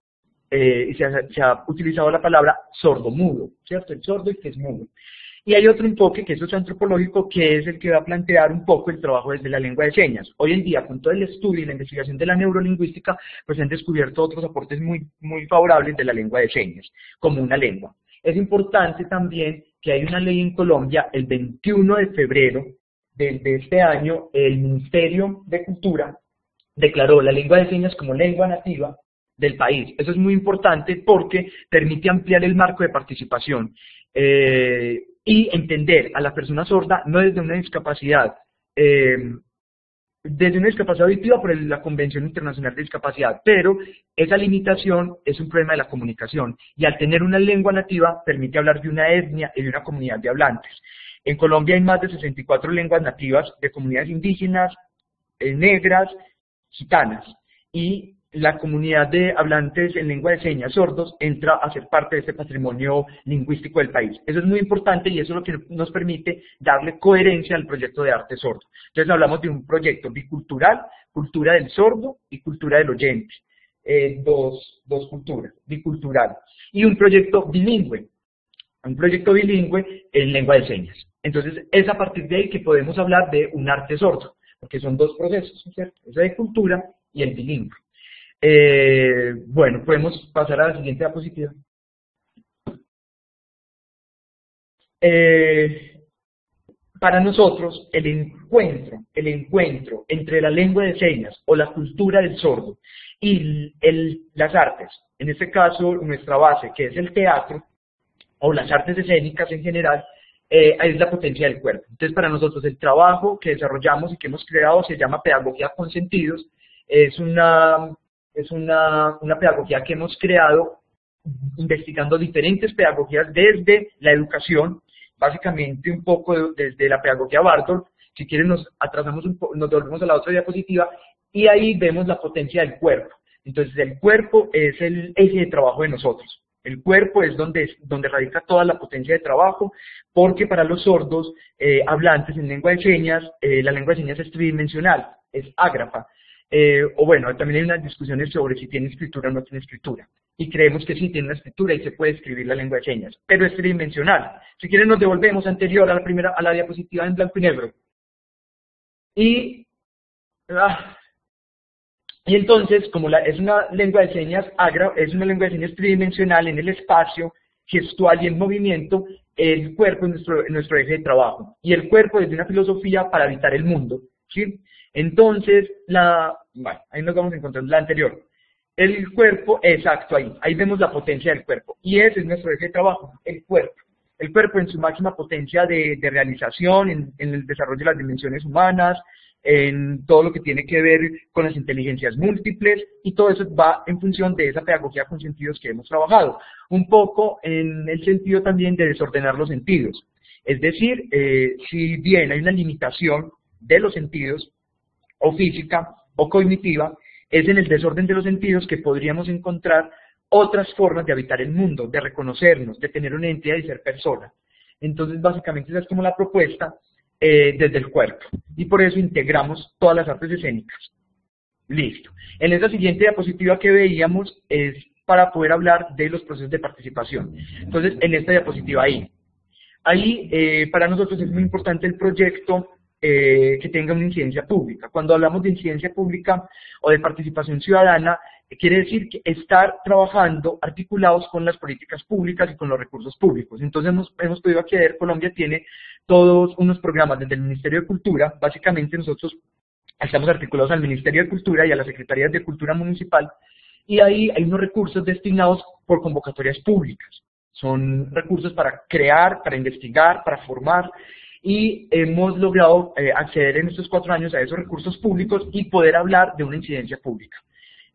y se ha utilizado la palabra sordo-mudo, ¿cierto? El sordo y que es mudo. Y hay otro enfoque, que es socioantropológico, que es el que va a plantear un poco el trabajo desde la lengua de señas. Hoy en día, con todo el estudio y la investigación de la neurolingüística, pues se han descubierto otros aportes muy favorables de la lengua de señas, como una lengua. Es importante también que hay una ley en Colombia, el 21 de febrero de este año, el Ministerio de Cultura declaró la lengua de señas como lengua nativa del país. Eso es muy importante porque permite ampliar el marco de participación y entender a la persona sorda no desde una discapacidad, auditiva por la Convención Internacional de Discapacidad, pero esa limitación es un problema de la comunicación, y al tener una lengua nativa permite hablar de una etnia y de una comunidad de hablantes. En Colombia hay más de 64 lenguas nativas de comunidades indígenas, negras, gitanas, y la comunidad de hablantes en lengua de señas sordos entra a ser parte de este patrimonio lingüístico del país. Eso es muy importante, y eso es lo que nos permite darle coherencia al proyecto de arte sordo. Entonces hablamos de un proyecto bicultural, cultura del sordo y cultura del oyente. Dos culturas, bicultural. Y un proyecto bilingüe en lengua de señas. Entonces es a partir de ahí que podemos hablar de un arte sordo, porque son 2 procesos, ¿cierto? Esa de cultura y el bilingüe. Bueno, podemos pasar a la siguiente diapositiva. Para nosotros, el encuentro entre la lengua de señas o la cultura del sordo y las artes, en este caso nuestra base, que es el teatro, o las artes escénicas en general, es la potencia del cuerpo. Entonces, para nosotros el trabajo que desarrollamos y que hemos creado se llama pedagogía con sentidos. Es una pedagogía que hemos creado investigando diferentes pedagogías desde la educación, básicamente un poco desde la pedagogía Bartol. Si quieren nos volvemos a la otra diapositiva, y ahí vemos la potencia del cuerpo. Entonces el cuerpo es el eje de trabajo de nosotros. El cuerpo es donde radica toda la potencia de trabajo, porque para los sordos hablantes en lengua de señas, la lengua de señas es tridimensional, es ágrafa. O bueno, también hay unas discusiones sobre si tiene escritura o no tiene escritura. Y creemos que sí tiene una escritura y se puede escribir la lengua de señas, pero es tridimensional. Si quieren nos devolvemos anterior a la diapositiva en blanco y negro. Y Y entonces, como es una lengua de señas es una lengua de señas tridimensional en el espacio, gestual y en movimiento, el cuerpo es nuestro eje de trabajo. Y el cuerpo es de una filosofía para habitar el mundo, ¿sí? Entonces, bueno, ahí nos vamos a encontrar la anterior. El cuerpo, exacto, ahí vemos la potencia del cuerpo. Y ese es nuestro eje de trabajo, el cuerpo. El cuerpo en su máxima potencia de realización, en el desarrollo de las dimensiones humanas, en todo lo que tiene que ver con las inteligencias múltiples, y todo eso va en función de esa pedagogía con sentidos que hemos trabajado. Un poco en el sentido también de desordenar los sentidos. Es decir, si bien hay una limitación de los sentidos, o física, o cognitiva, es en el desorden de los sentidos que podríamos encontrar otras formas de habitar el mundo, de reconocernos, de tener una identidad y ser persona. Entonces, básicamente, esa es como la propuesta desde el cuerpo. Y por eso integramos todas las artes escénicas. Listo. En esta siguiente diapositiva que veíamos es para poder hablar de los procesos de participación. Entonces, en esta diapositiva ahí para nosotros es muy importante el proyecto que tenga una incidencia pública. Cuando hablamos de incidencia pública o de participación ciudadana, quiere decir que estar trabajando articulados con las políticas públicas y con los recursos públicos. Entonces hemos podido acceder, Colombia tiene todos unos programas desde el Ministerio de Cultura. Básicamente nosotros estamos articulados al Ministerio de Cultura y a las Secretarías de Cultura Municipal, y ahí hay unos recursos destinados por convocatorias públicas. Son recursos para crear, para investigar, para formar, y hemos logrado acceder en estos 4 años a esos recursos públicos y poder hablar de una incidencia pública.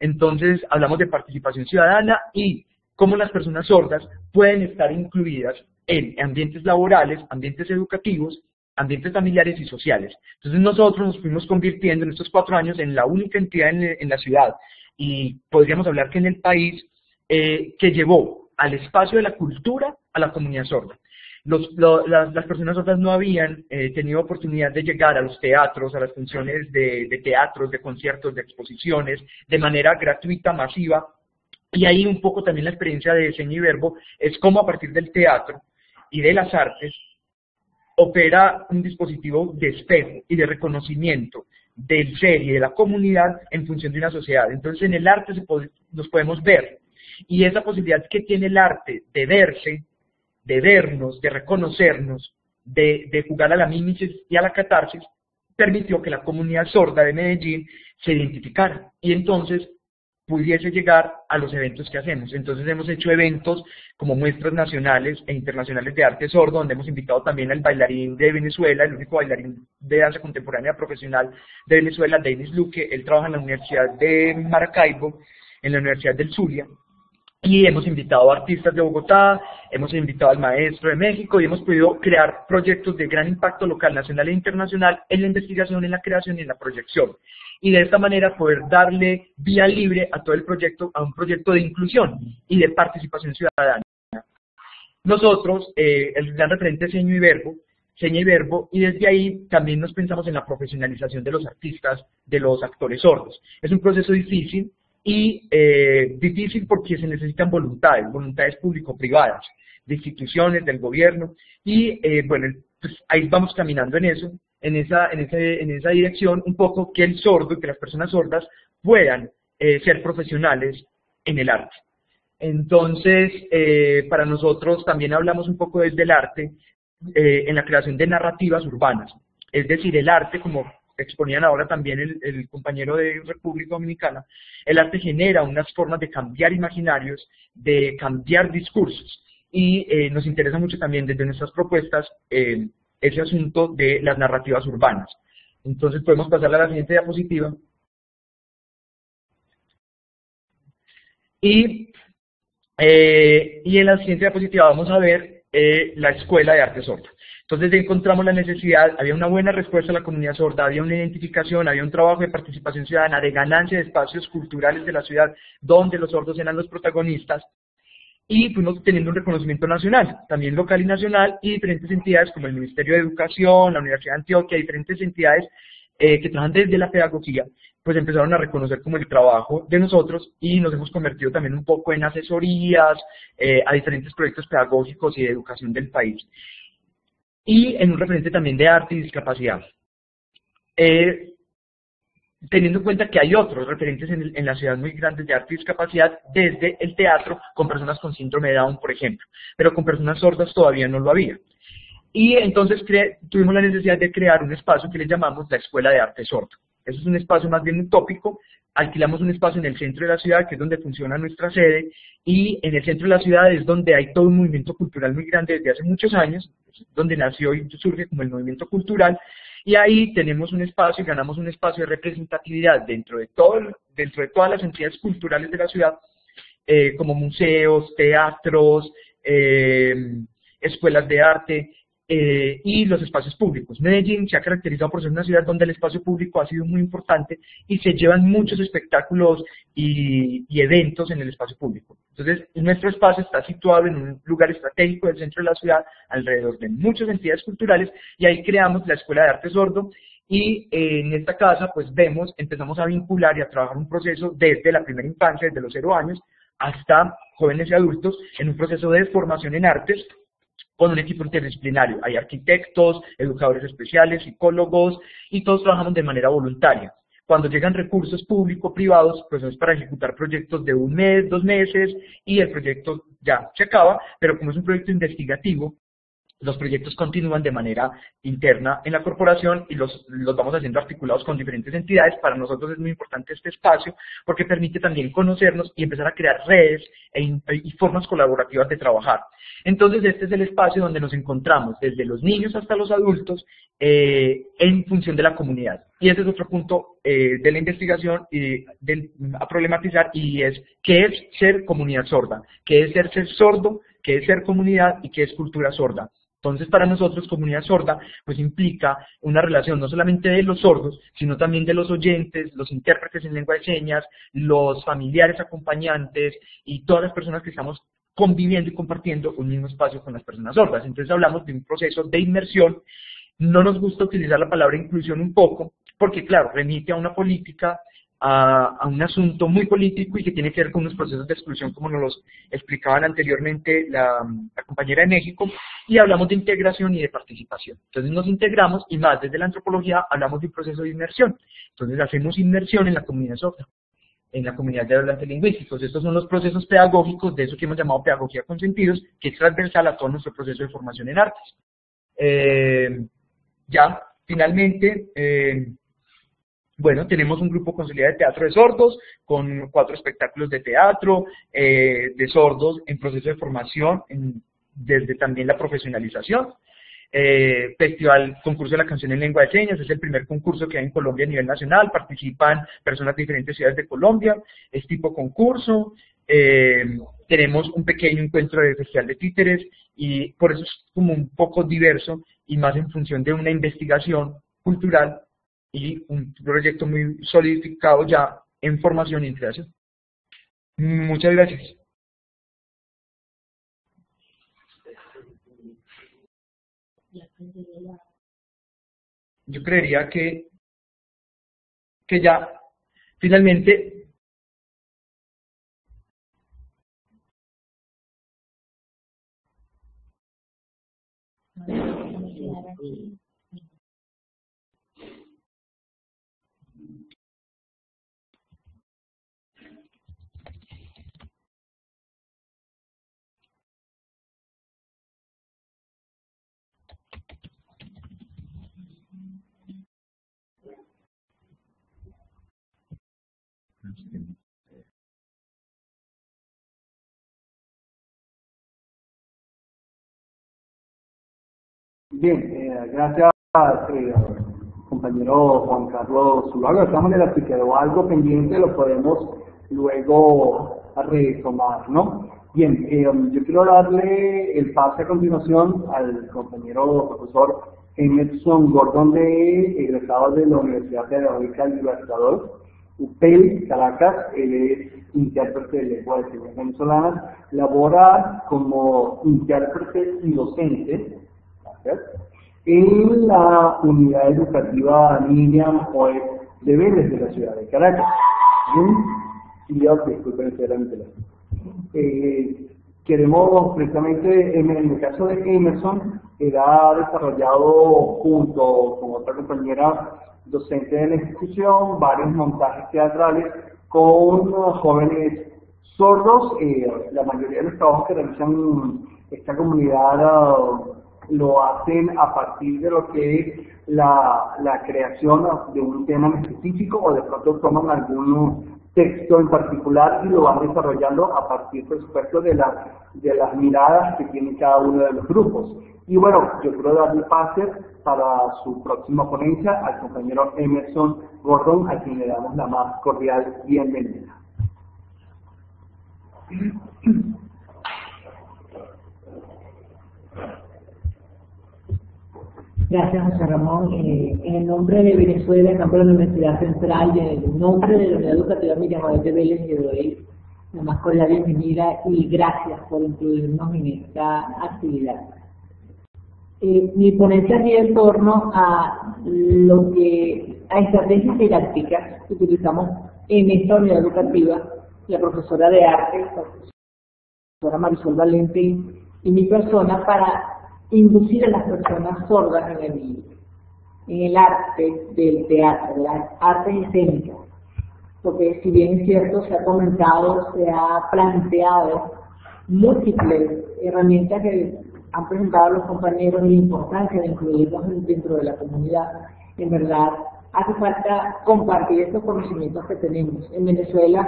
Entonces, hablamos de participación ciudadana y cómo las personas sordas pueden estar incluidas en ambientes laborales, ambientes educativos, ambientes familiares y sociales. Entonces, nosotros nos fuimos convirtiendo en estos 4 años en la única entidad en la ciudad, y podríamos hablar que en el país, que llevó al espacio de la cultura a la comunidad sorda. Las personas sordas no habían tenido oportunidad de llegar a los teatros, a las funciones de teatros, de conciertos, de exposiciones, de manera gratuita, masiva, y ahí un poco también la experiencia de Seña y Verbo es cómo a partir del teatro y de las artes opera un dispositivo de espejo y de reconocimiento del ser y de la comunidad en función de una sociedad. Entonces en el arte nos podemos ver, y esa posibilidad que tiene el arte de verse, de vernos, de reconocernos, de jugar a la mímesis y a la catarsis, permitió que la comunidad sorda de Medellín se identificara y entonces pudiese llegar a los eventos que hacemos. Entonces hemos hecho eventos como muestras nacionales e internacionales de arte sordo, donde hemos invitado también al bailarín de Venezuela, el único bailarín de danza contemporánea profesional de Venezuela, Denis Luque. Él trabaja en la Universidad de Maracaibo, en la Universidad del Zulia. Y hemos invitado a artistas de Bogotá, hemos invitado al maestro de México y hemos podido crear proyectos de gran impacto local, nacional e internacional en la investigación, en la creación y en la proyección. Y de esta manera poder darle vía libre a todo el proyecto, a un proyecto de inclusión y de participación ciudadana. Nosotros, el gran referente es Seña y Verbo, y desde ahí también nos pensamos en la profesionalización de los artistas, de los actores sordos. Es un proceso difícil, y difícil porque se necesitan voluntades público-privadas, de instituciones, del gobierno, y bueno, pues ahí vamos caminando en eso, en esa dirección, un poco que el sordo, que las personas sordas puedan ser profesionales en el arte. Entonces, para nosotros también hablamos un poco desde el arte, en la creación de narrativas urbanas, es decir, el arte, como exponían ahora también el compañero de República Dominicana, el arte genera unas formas de cambiar imaginarios, de cambiar discursos, y nos interesa mucho también desde nuestras propuestas ese asunto de las narrativas urbanas. Entonces podemos pasar a la siguiente diapositiva. Y en la siguiente diapositiva vamos a ver la Escuela de Arte Sorda. Entonces encontramos la necesidad, había una buena respuesta a la comunidad sorda, había una identificación, había un trabajo de participación ciudadana, de ganancia de espacios culturales de la ciudad, donde los sordos eran los protagonistas, y fuimos teniendo un reconocimiento nacional, también local y nacional, y diferentes entidades como el Ministerio de Educación, la Universidad de Antioquia, diferentes entidades que trabajan desde la pedagogía, pues empezaron a reconocer como el trabajo de nosotros, y nos hemos convertido también un poco en asesorías a diferentes proyectos pedagógicos y de educación del país. Y en un referente también de arte y discapacidad. teniendo en cuenta que hay otros referentes en la ciudad muy grandes de arte y discapacidad, desde el teatro, con personas con síndrome de Down, por ejemplo, pero con personas sordas todavía no lo había. Y entonces tuvimos la necesidad de crear un espacio que le llamamos la Escuela de Arte Sordo. Eso es un espacio más bien utópico. Alquilamos un espacio en el centro de la ciudad, que es donde funciona nuestra sede, y en el centro de la ciudad es donde hay todo un movimiento cultural muy grande desde hace muchos años, donde nació y surge como el movimiento cultural, y ahí tenemos un espacio y ganamos un espacio de representatividad dentro de todas las entidades culturales de la ciudad, como museos, teatros, escuelas de arte, y los espacios públicos. Medellín se ha caracterizado por ser una ciudad donde el espacio público ha sido muy importante y se llevan muchos espectáculos y eventos en el espacio público. Entonces, nuestro espacio está situado en un lugar estratégico del centro de la ciudad, alrededor de muchas entidades culturales, y ahí creamos la Escuela de Arte Sordo, y en esta casa pues empezamos a vincular y a trabajar un proceso desde la primera infancia, desde los 0 años, hasta jóvenes y adultos, en un proceso de formación en artes, con un equipo interdisciplinario. Hay arquitectos, educadores especiales, psicólogos, y todos trabajamos de manera voluntaria. Cuando llegan recursos público-privados, pues es para ejecutar proyectos de 1 mes, 2 meses, y el proyecto ya se acaba, pero como es un proyecto investigativo, los proyectos continúan de manera interna en la corporación y los vamos haciendo articulados con diferentes entidades. Para nosotros es muy importante este espacio porque permite también conocernos y empezar a crear redes y formas colaborativas de trabajar. Entonces este es el espacio donde nos encontramos, desde los niños hasta los adultos, en función de la comunidad. Y ese es otro punto de la investigación a problematizar, y es qué es ser comunidad sorda, qué es ser sordo, qué es ser comunidad y qué es cultura sorda. Entonces, para nosotros, comunidad sorda, pues implica una relación no solamente de los sordos, sino también de los oyentes, los intérpretes en lengua de señas, los familiares acompañantes y todas las personas que estamos conviviendo y compartiendo un mismo espacio con las personas sordas. Entonces hablamos de un proceso de inmersión. No nos gusta utilizar la palabra inclusión un poco, porque claro, remite a una política, a un asunto muy político y que tiene que ver con unos procesos de exclusión, como nos los explicaban anteriormente la compañera de México, y hablamos de integración y de participación. Entonces nos integramos, y más desde la antropología hablamos de un proceso de inmersión. Entonces hacemos inmersión en la comunidad sorda, en la comunidad de hablantes lingüísticos. Estos son los procesos pedagógicos de eso que hemos llamado pedagogía con sentidos, que es transversal a todo nuestro proceso de formación en artes. Ya, finalmente, bueno, tenemos un grupo consolidado de teatro de sordos, con 4 espectáculos de teatro, de sordos en proceso de formación, desde también la profesionalización. Festival Concurso de la Canción en Lengua de Señas, es el primer concurso que hay en Colombia a nivel nacional, participan personas de diferentes ciudades de Colombia, es tipo concurso. Tenemos un pequeño encuentro de Festival de Títeres, y por eso es como un poco diverso y más en función de una investigación cultural y un proyecto muy solidificado ya en formación y en creación. Muchas gracias. Yo creería que ya finalmente Bien, gracias, compañero Juan Carlos Zuluaga. De todas maneras, si quedó algo pendiente, lo podemos luego retomar, ¿no? Bien, yo quiero darle el pase a continuación al compañero profesor Emerson Gordon, egresado de la Universidad Pedagógica del Libertador, UPEL, Caracas. Él es intérprete de lengua de señas venezolanas, labora como intérprete y docente en la unidad educativa Miriam Joel de Vélez de la ciudad de Caracas. Disculpen, queremos precisamente, en el caso de Emerson, él ha desarrollado junto con otra compañera docente de la institución, varios montajes teatrales con jóvenes sordos. La mayoría de los trabajos que realizan esta comunidad lo hacen a partir de lo que es la creación de un tema en específico, o de pronto toman algún texto en particular y lo van desarrollando a partir, por supuesto, de las miradas que tiene cada uno de los grupos. Y bueno, yo quiero darle pase para su próxima ponencia al compañero Emerson Gordon, a quien le damos la más cordial bienvenida. Gracias, José Ramón. En el nombre de Venezuela, en nombre de la Universidad Central, en el nombre de la Unidad Educativa Miriam Odete Vélez, le doy la más cordial bienvenida y gracias por incluirnos en esta actividad. Mi ponencia gira en torno a estrategias didácticas que utilizamos en esta unidad educativa, la profesora de arte, la profesora Marisol Valente y mi persona, para inducir a las personas sordas en el arte del teatro, las artes escénicas. Porque si bien es cierto, se ha comentado, se ha planteado múltiples herramientas que han presentado los compañeros y la importancia de incluirlos dentro de la comunidad, en verdad hace falta compartir estos conocimientos que tenemos. En Venezuela,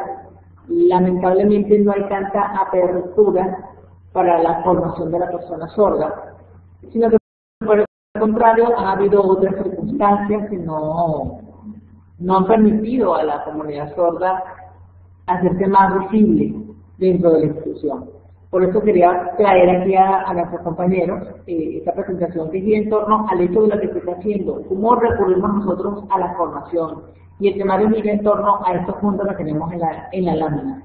lamentablemente, no hay tanta apertura para la formación de la persona sorda, sino que por el contrario han habido otras circunstancias que no han permitido a la comunidad sorda hacerse más visible dentro de la institución. Por eso quería traer aquí a nuestros compañeros esta presentación que gira en torno al hecho de lo que se está haciendo, cómo recurrimos nosotros a la formación, y el temario gira en torno a estos puntos que tenemos en la lámina,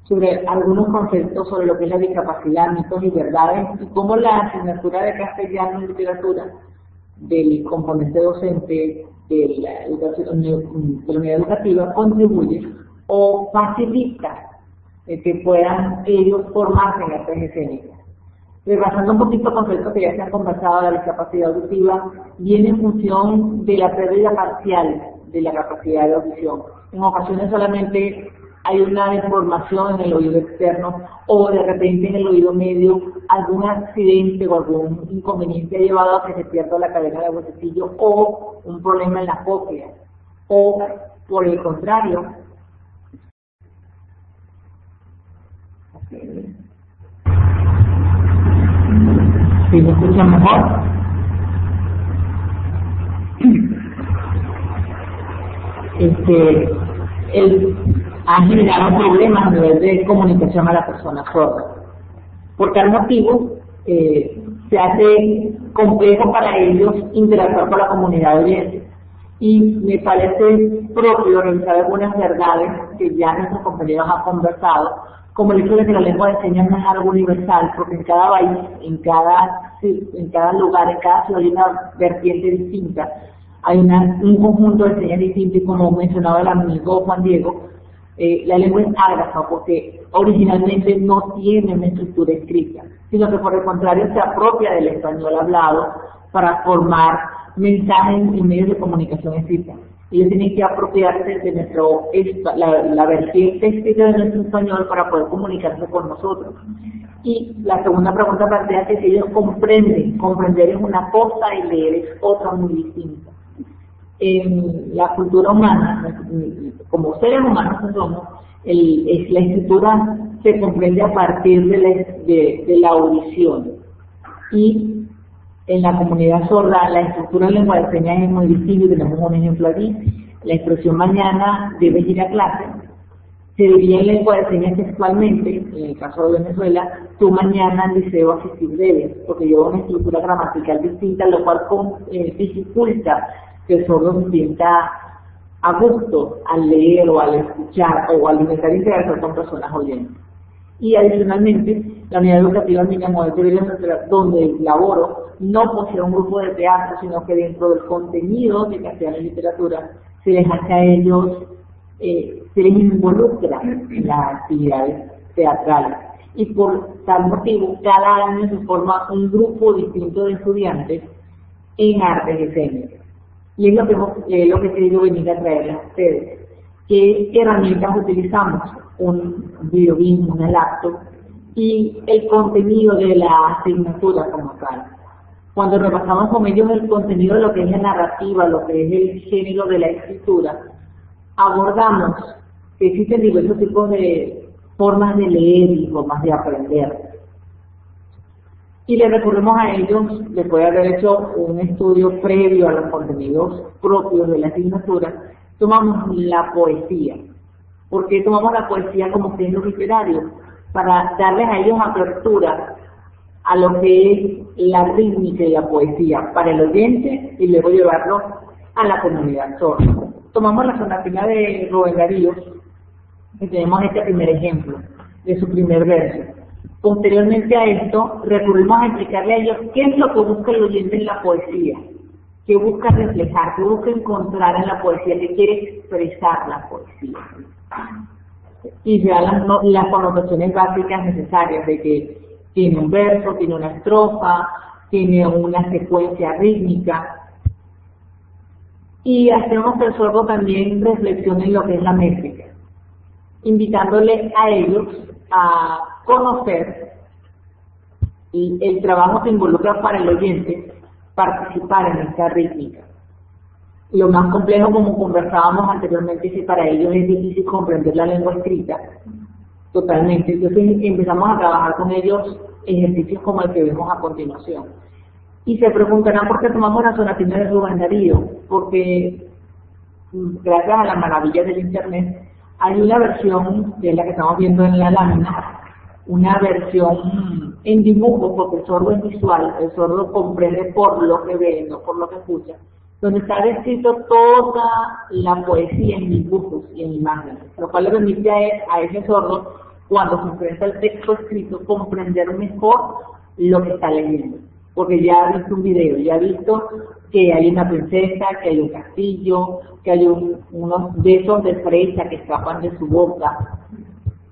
sobre algunos conceptos sobre lo que es la discapacidad, mitos y verdades, y cómo la asignatura de castellano y literatura del componente docente de la unidad educativa contribuye o facilita que puedan ellos formarse en artes escénicas. Repasando un poquito conceptos que ya se han conversado, la discapacidad auditiva viene en función de la pérdida parcial de la capacidad de audición. En ocasiones solamente hay una deformación en el oído externo, o de repente en el oído medio algún accidente o algún inconveniente ha llevado a que se pierda la cadena de huesecillo, o un problema en la cóclea, o por el contrario, ¿sí me escuchan mejor? Han generado problemas a nivel de comunicación a la persona sorda. Por tal motivo, se hace complejo para ellos interactuar con la comunidad oyente. Y me parece propio revisar algunas verdades que ya nuestros compañeros han conversado, como el hecho de que la lengua de señas no es algo universal, porque en cada país, en cada lugar, en cada ciudad hay una vertiente distinta, hay un conjunto de señas distintas, y como mencionaba el amigo Juan Diego, la lengua es ágrafa porque originalmente no tiene una estructura escrita, sino que por el contrario se apropia del español hablado para formar mensajes en medios de comunicación escrita. Ellos tienen que apropiarse de la vertiente escrita de nuestro español para poder comunicarse con nosotros. Y la segunda pregunta plantea que si ellos comprenden, comprender es una cosa y leer es otra muy distinta. En la cultura humana, como seres humanos que somos, la escritura se comprende a partir de la audición. Y en la comunidad sorda, la estructura en lengua de señas es muy distinta, y tenemos un ejemplo aquí. La expresión mañana debes ir a clase se divide en lengua de señas textualmente. En el caso de Venezuela, tú mañana al liceo asistir debes, porque lleva una estructura gramatical distinta, lo cual dificulta que el sordo se sienta a gusto al leer o al escuchar o al intentar interactuar con personas oyentes. Y adicionalmente, la unidad educativa Miriam Odete Vélez, donde laboro, no posee un grupo de teatro, sino que dentro del contenido de castellano y literatura se les hace a ellos, se les involucra en las actividades teatrales. Y por tal motivo, cada año se forma un grupo distinto de estudiantes en artes escénicas. Y es lo que he querido venir a traerles a ustedes. ¿Qué herramientas utilizamos? Un videobeam, una laptop y el contenido de la asignatura como tal. Cuando repasamos con ellos el contenido de lo que es la narrativa, lo que es el género de la escritura, abordamos que existen diversos tipos de formas de leer y formas de aprender. Y le recurrimos a ellos, después de haber hecho un estudio previo a los contenidos propios de la asignatura, tomamos la poesía. ¿Por qué tomamos la poesía como género literario? Para darles a ellos apertura a lo que es la rítmica y la poesía para el oyente y luego llevarlo a la comunidad sorda. Tomamos la sonatina de Rubén Darío y tenemos este primer ejemplo de su primer verso. Posteriormente a esto, recurrimos a explicarle a ellos qué es lo que busca el oyente en la poesía, qué busca reflejar, qué busca encontrar en la poesía, qué quiere expresar la poesía. Y ya las connotaciones básicas necesarias de que tiene un verso, tiene una estrofa, tiene una secuencia rítmica. Y hacemos que el sordo también reflexione en lo que es la métrica, invitándole a ellos a conocer el trabajo que involucra para el oyente participar en esta rítmica. Lo más complejo, como conversábamos anteriormente, es que para ellos es difícil comprender la lengua escrita totalmente. Entonces empezamos a trabajar con ellos ejercicios como el que vemos a continuación. Y se preguntarán por qué tomamos la sonatina de Rubén Darío, porque gracias a la maravilla del internet hay una versión de la que estamos viendo en la lámina, una versión en dibujo, porque el sordo es visual, el sordo comprende por lo que ve, no por lo que escucha, donde está descrito toda la poesía en dibujos y en imágenes, lo cual le permite a ese sordo, cuando se enfrenta al texto escrito, comprender mejor lo que está leyendo, porque ya ha visto un video, ya ha visto que hay una princesa, que hay un castillo, que hay unos besos de fresa que escapan de su boca,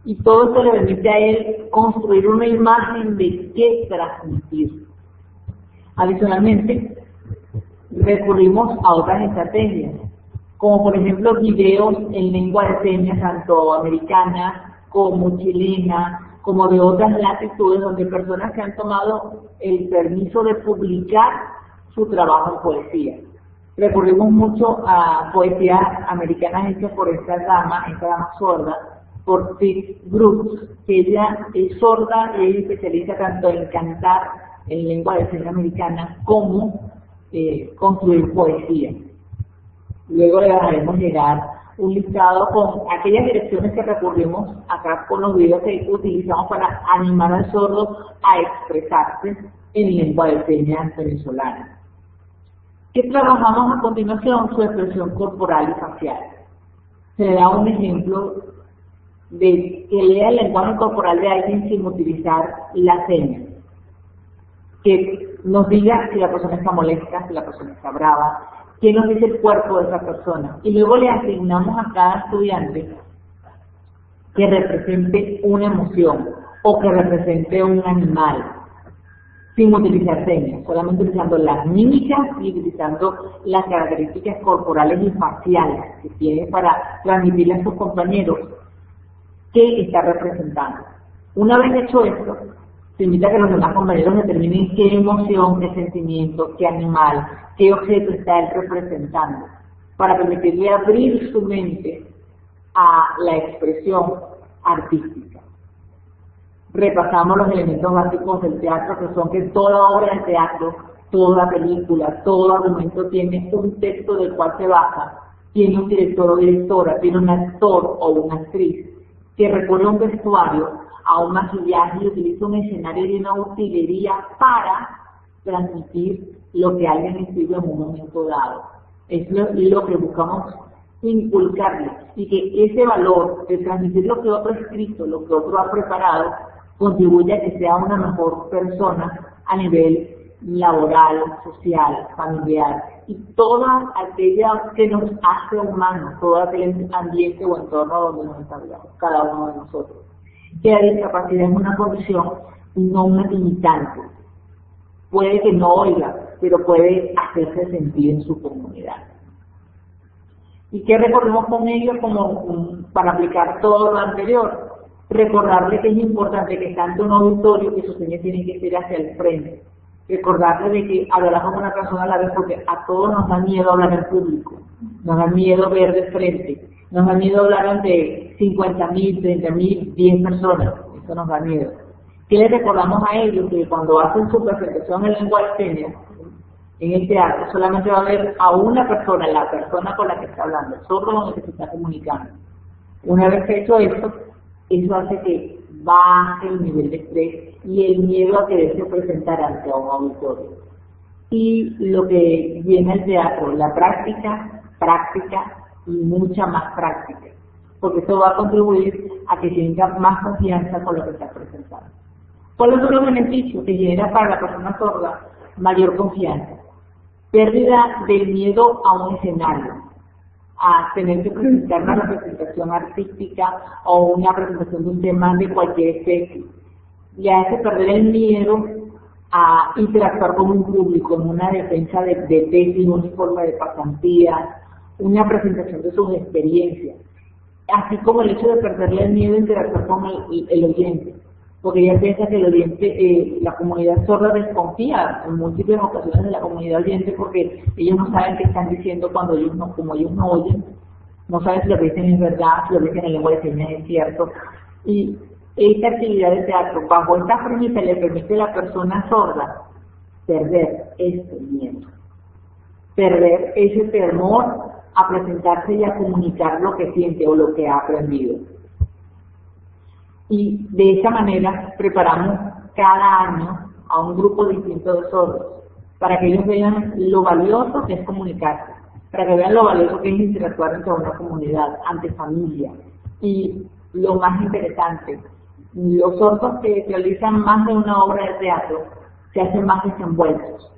y todo esto le permite a él construir una imagen de qué transmitir. Adicionalmente, recurrimos a otras estrategias, como por ejemplo videos en lengua de señas, tanto americana como chilena, como de otras latitudes, donde personas que han tomado el permiso de publicar su trabajo en poesía. Recurrimos mucho a poesías americanas hechas por esta dama sorda, por Pete Brooks, que ella es sorda y ella especializa tanto en cantar en lengua de señas americana como construir poesía. Luego le dejaremos llegar un listado con aquellas direcciones que recurrimos acá con los videos que utilizamos para animar al sordo a expresarse en lengua de señas venezolana. ¿Qué trabajamos a continuación? Su expresión corporal y facial. Se le da un ejemplo de que lea el lenguaje corporal de alguien sin utilizar la seña. Que nos diga si la persona está molesta, si la persona está brava, qué nos dice el cuerpo de esa persona. Y luego le asignamos a cada estudiante que represente una emoción o que represente un animal, sin utilizar señas, solamente utilizando las mímicas y utilizando las características corporales y faciales que tiene para transmitirle a sus compañeros qué está representando. Una vez hecho esto, se invita a que los demás compañeros determinen qué emoción, qué sentimiento, qué animal, qué objeto está él representando, para permitirle abrir su mente a la expresión artística. Repasamos los elementos básicos del teatro, que son que toda obra de teatro, toda película, todo argumento tiene un texto del cual se basa, tiene un director o directora, tiene un actor o una actriz, que recurre a un vestuario, a un maquillaje y utiliza un escenario y una utilería para transmitir lo que alguien escribe en un momento dado. Es lo que buscamos inculcarle, y que ese valor de transmitir lo que otro ha escrito, lo que otro ha preparado, contribuye a que sea una mejor persona a nivel laboral, social, familiar, y toda aquella que nos hace humanos, todo aquel ambiente o entorno donde nos desarrollamos cada uno de nosotros. Que la discapacidad es una condición y no una limitante. Puede que no oiga, pero puede hacerse sentir en su comunidad. ¿Y qué recordemos con ellos para aplicar todo lo anterior? Recordarle que es importante que estando en un auditorio que sus señas tienen que ir hacia el frente. Recordarle de que hablar con una persona a la vez, porque a todos nos da miedo hablar en público, nos da miedo ver de frente, nos da miedo hablar ante 50.000, 30.000, 10 personas, eso nos da miedo. ¿Qué les recordamos a ellos? Que cuando hacen su presentación en lengua de señas, en el teatro, solamente va a haber a una persona, la persona con la que está hablando, el sordo con el que se está comunicando. Una vez hecho esto, eso hace que baje el nivel de estrés y el miedo a quererse presentar ante un auditorio. Y lo que viene al teatro, la práctica y mucha más práctica, porque eso va a contribuir a que tenga más confianza con lo que está presentando. ¿Cuáles son los beneficios que genera para la persona sorda? Mayor confianza, pérdida del miedo a un escenario, a tener que presentar una representación artística o una presentación de un tema de cualquier especie. Le hace perder el miedo a interactuar con un público en una defensa de tesis, un informe de pasantía, una presentación de sus experiencias, así como el hecho de perderle el miedo a interactuar con el oyente, porque ella piensa que el oyente, la comunidad sorda desconfía en múltiples ocasiones de la comunidad oyente porque ellos no saben qué están diciendo como ellos no oyen, no saben si lo que dicen es verdad, si lo que dicen en lengua de señas es cierto. Y esta actividad de teatro, bajo esta premisa, le permite a la persona sorda perder ese miedo, perder ese temor a presentarse y a comunicar lo que siente o lo que ha aprendido. Y de esa manera preparamos cada año a un grupo distinto de sordos para que ellos vean lo valioso que es comunicarse, para que vean lo valioso que es interactuar entre una comunidad, ante familia. Y lo más interesante, los sordos que realizan más de una obra de teatro se hacen más desenvueltos,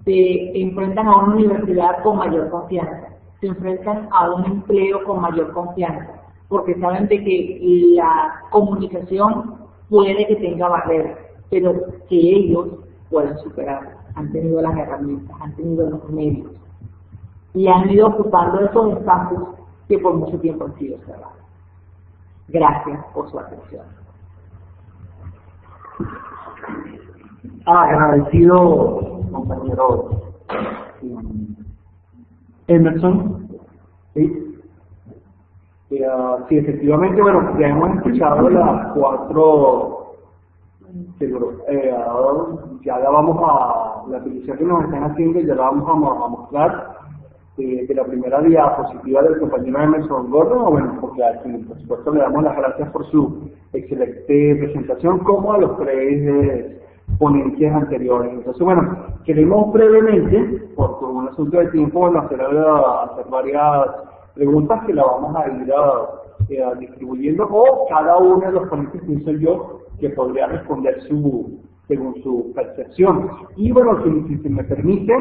se enfrentan a una universidad con mayor confianza, se enfrentan a un empleo con mayor confianza, porque saben de que la comunicación puede que tenga barreras, pero que ellos pueden superarlas, han tenido las herramientas, han tenido los medios y han ido ocupando esos espacios que por mucho tiempo han sido cerrados. Gracias por su atención. Agradecido, compañero Emerson. ¿Sí? Sí, efectivamente, bueno, ya hemos escuchado las cuatro, ya la vamos a, la petición que nos están haciendo, ya la vamos a mostrar, de la primera diapositiva del compañero Emerson Gordon, bueno, porque aquí, por supuesto, le damos las gracias por su excelente presentación, como a los tres ponencias anteriores. Entonces, bueno, queremos brevemente, por un asunto de tiempo, bueno, hacer varias preguntas que la vamos a ir distribuyendo, o cada uno de los ponentes, pienso yo, que podría responder según su percepción. Y bueno, si me permite,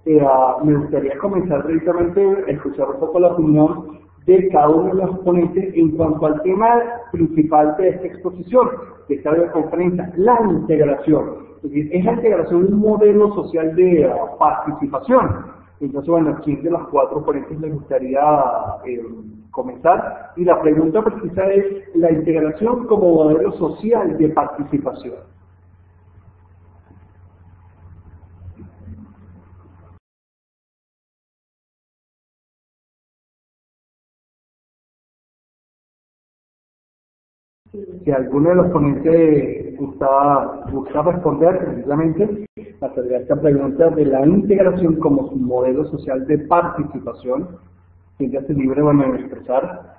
me gustaría comenzar directamente a escuchar un poco la opinión de cada uno de los ponentes en cuanto al tema principal de esta exposición, de esta videoconferencia, la integración. Es decir, es la integración de un modelo social de participación. Entonces, bueno, ¿quién de los cuatro ponentes les gustaría comenzar? Y la pregunta precisa es la integración como modelo social de participación. Si alguno de los ponentes gusta responder precisamente a esta pregunta de la integración como modelo social de participación, siéntase libre, bueno, de expresar.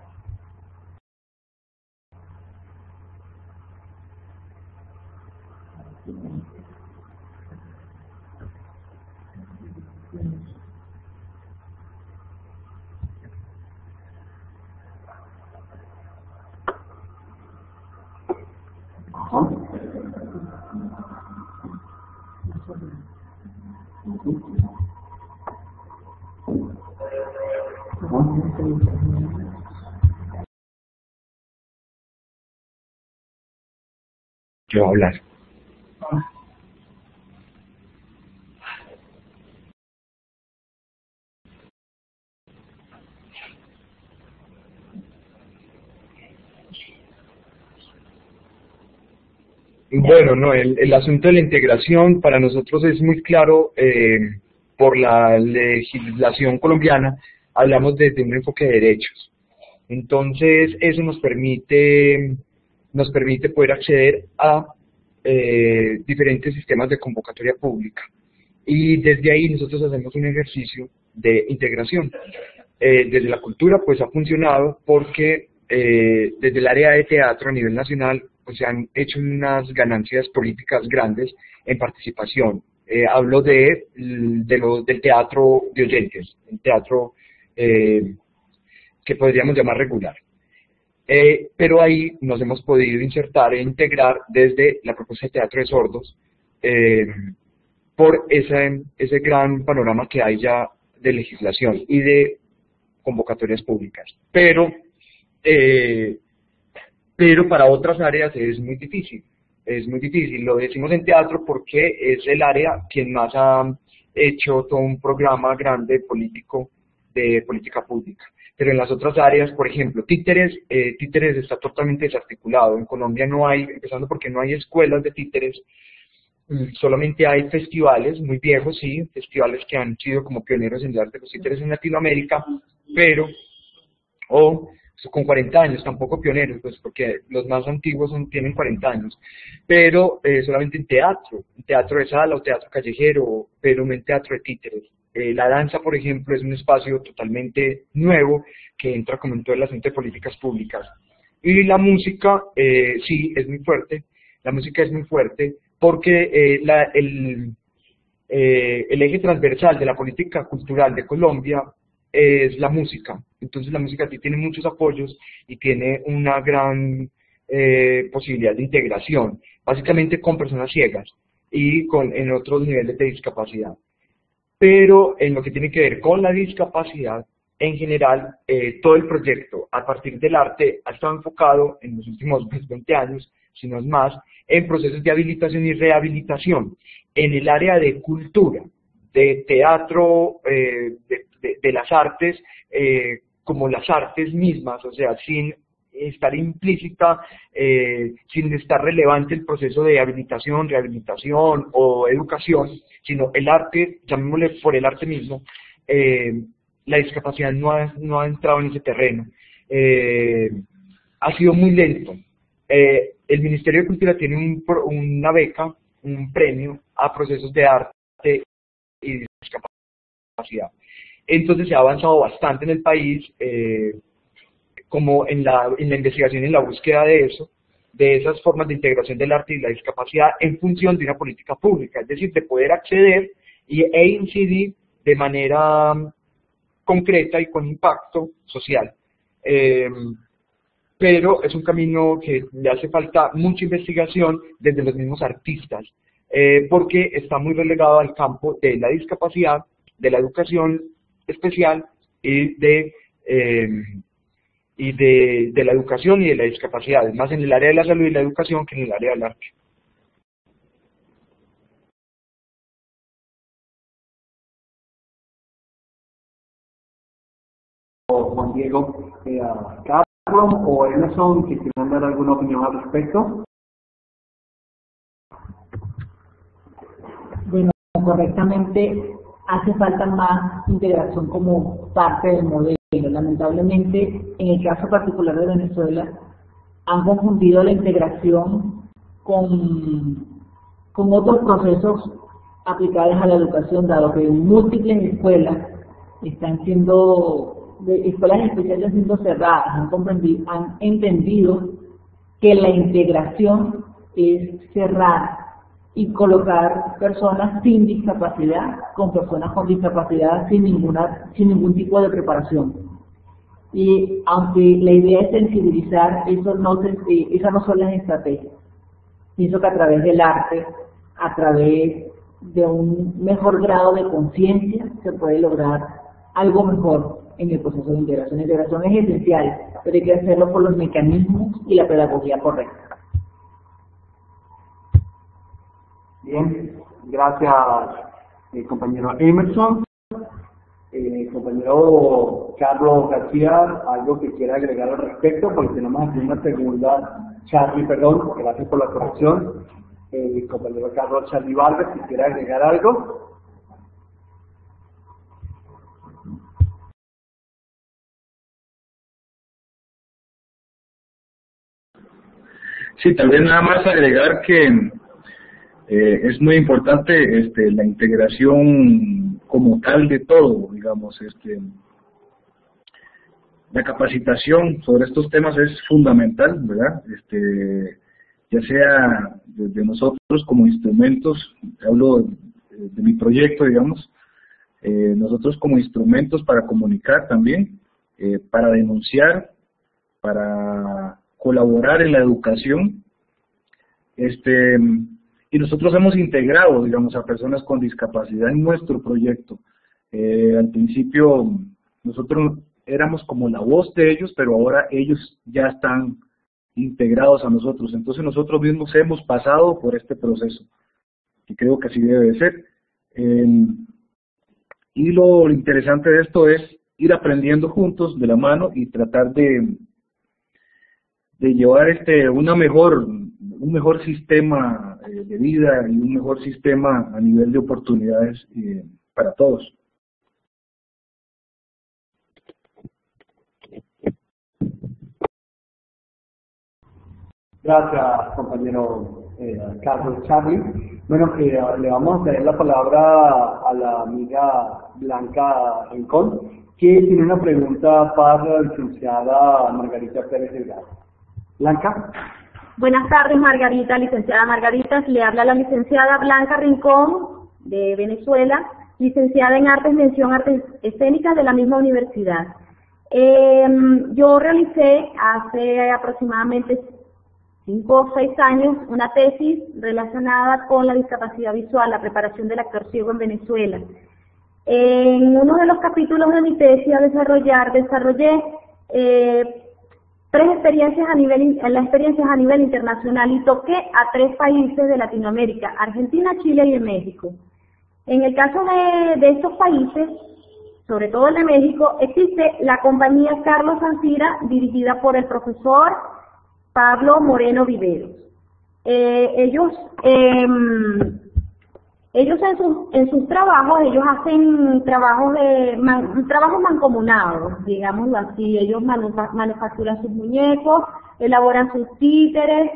Yo hablar. Bueno, no, el asunto de la integración para nosotros es muy claro. Por la legislación colombiana hablamos desde un enfoque de derechos. Entonces eso nos permite poder acceder a diferentes sistemas de convocatoria pública, y desde ahí nosotros hacemos un ejercicio de integración. Desde la cultura pues ha funcionado porque desde el área de teatro a nivel nacional pues se han hecho unas ganancias políticas grandes en participación. Hablo del teatro de oyentes, el teatro que podríamos llamar regular. Pero ahí nos hemos podido insertar e integrar desde la propuesta de teatro de sordos, por ese gran panorama que hay ya de legislación y de convocatorias públicas. Pero para otras áreas es muy difícil. Es muy difícil, lo decimos en teatro porque es el área quien más ha hecho todo un programa grande político de política pública. Pero en las otras áreas, por ejemplo, títeres está totalmente desarticulado. En Colombia no hay, empezando porque no hay escuelas de títeres, solamente hay festivales muy viejos, sí, festivales que han sido como pioneros en el arte de los títeres en Latinoamérica, pero, con 40 años, tampoco pioneros, pues porque los más antiguos tienen 40 años, pero solamente en teatro de sala o teatro callejero, pero no en teatro de títeres. La danza, por ejemplo, es un espacio totalmente nuevo que entra como en todo el asunto de políticas públicas. Y la música, sí, es muy fuerte. La música es muy fuerte porque el eje transversal de la política cultural de Colombia es la música. Entonces la música sí tiene muchos apoyos y tiene una gran posibilidad de integración, básicamente con personas ciegas y en otros niveles de discapacidad. Pero en lo que tiene que ver con la discapacidad, en general, todo el proyecto a partir del arte ha estado enfocado en los últimos 20 años, si no es más, en procesos de habilitación y rehabilitación, en el área de cultura, de teatro, de las artes, como las artes mismas, o sea, sin estar implícita, sin estar relevante el proceso de habilitación, rehabilitación o educación, sino el arte, llamémosle por el arte mismo. La discapacidad no ha entrado en ese terreno. Ha sido muy lento. El Ministerio de Cultura tiene una beca, un premio a procesos de arte y discapacidad. Entonces se ha avanzado bastante en el país, como en la investigación y en la búsqueda de esas formas de integración del arte y la discapacidad en función de una política pública, es decir, de poder acceder e incidir de manera concreta y con impacto social. Pero es un camino que le hace falta mucha investigación desde los mismos artistas, porque está muy relegado al campo de la discapacidad, de la educación especial y de la educación y de la discapacidad, es más en el área de la salud y la educación que en el área del arte. Juan Diego, Carlos o Emerson, que quieran dar alguna opinión al respecto. Bueno, correctamente hace falta más integración como parte del modelo. Lamentablemente, en el caso particular de Venezuela, han confundido la integración con otros procesos aplicados a la educación, dado que múltiples escuelas están siendo, escuelas especiales siendo cerradas, han entendido que la integración es cerrar y colocar personas sin discapacidad con personas con discapacidad sin ningún tipo de preparación. Y aunque la idea es sensibilizar, esas no son las estrategias. Pienso que a través del arte, a través de un mejor grado de conciencia, se puede lograr algo mejor en el proceso de integración. La integración es esencial, pero hay que hacerlo por los mecanismos y la pedagogía correcta. Bien, gracias compañero Emerson. Compañero Carlos García, algo que quiera agregar al respecto, porque tenemos aquí una segunda, Charlie, perdón, gracias por la corrección, el compañero Carlos Charly Vargas, si quiere agregar algo. Sí, tal vez nada más agregar que es muy importante la integración como tal de todo, digamos, la capacitación sobre estos temas es fundamental, ¿verdad? Ya sea de nosotros como instrumentos, hablo de mi proyecto, digamos, nosotros como instrumentos para comunicar también, para denunciar, para colaborar en la educación, y nosotros hemos integrado, digamos, a personas con discapacidad en nuestro proyecto. Al principio nosotros éramos como la voz de ellos, pero ahora ellos ya están integrados a nosotros. Entonces nosotros mismos hemos pasado por este proceso, y creo que así debe de ser. Y lo interesante de esto es ir aprendiendo juntos de la mano y tratar de llevar un mejor sistema de vida y un mejor sistema a nivel de oportunidades para todos. Gracias, compañero Carlos Charly. Bueno, le vamos a dar la palabra a la amiga Blanca Rincón, que tiene una pregunta para la licenciada Margarita Pérez Delgado. Blanca. Buenas tardes, Margarita, licenciada Margarita. Le habla la licenciada Blanca Rincón, de Venezuela, licenciada en Artes, mención Artes Escénicas de la misma universidad. Yo realicé hace aproximadamente 5 o 6 años una tesis relacionada con la discapacidad visual, la preparación del actor ciego en Venezuela. En uno de los capítulos de mi tesis desarrollé 3 experiencias a nivel internacional y toqué a 3 países de Latinoamérica: Argentina, Chile y México. En el caso de estos países, sobre todo el de México, existe la compañía Carlos Ancira, dirigida por el profesor Pablo Moreno Viveros. Ellos en sus trabajos, ellos hacen trabajos mancomunados, digámoslo así. Ellos manufacturan sus muñecos, elaboran sus títeres,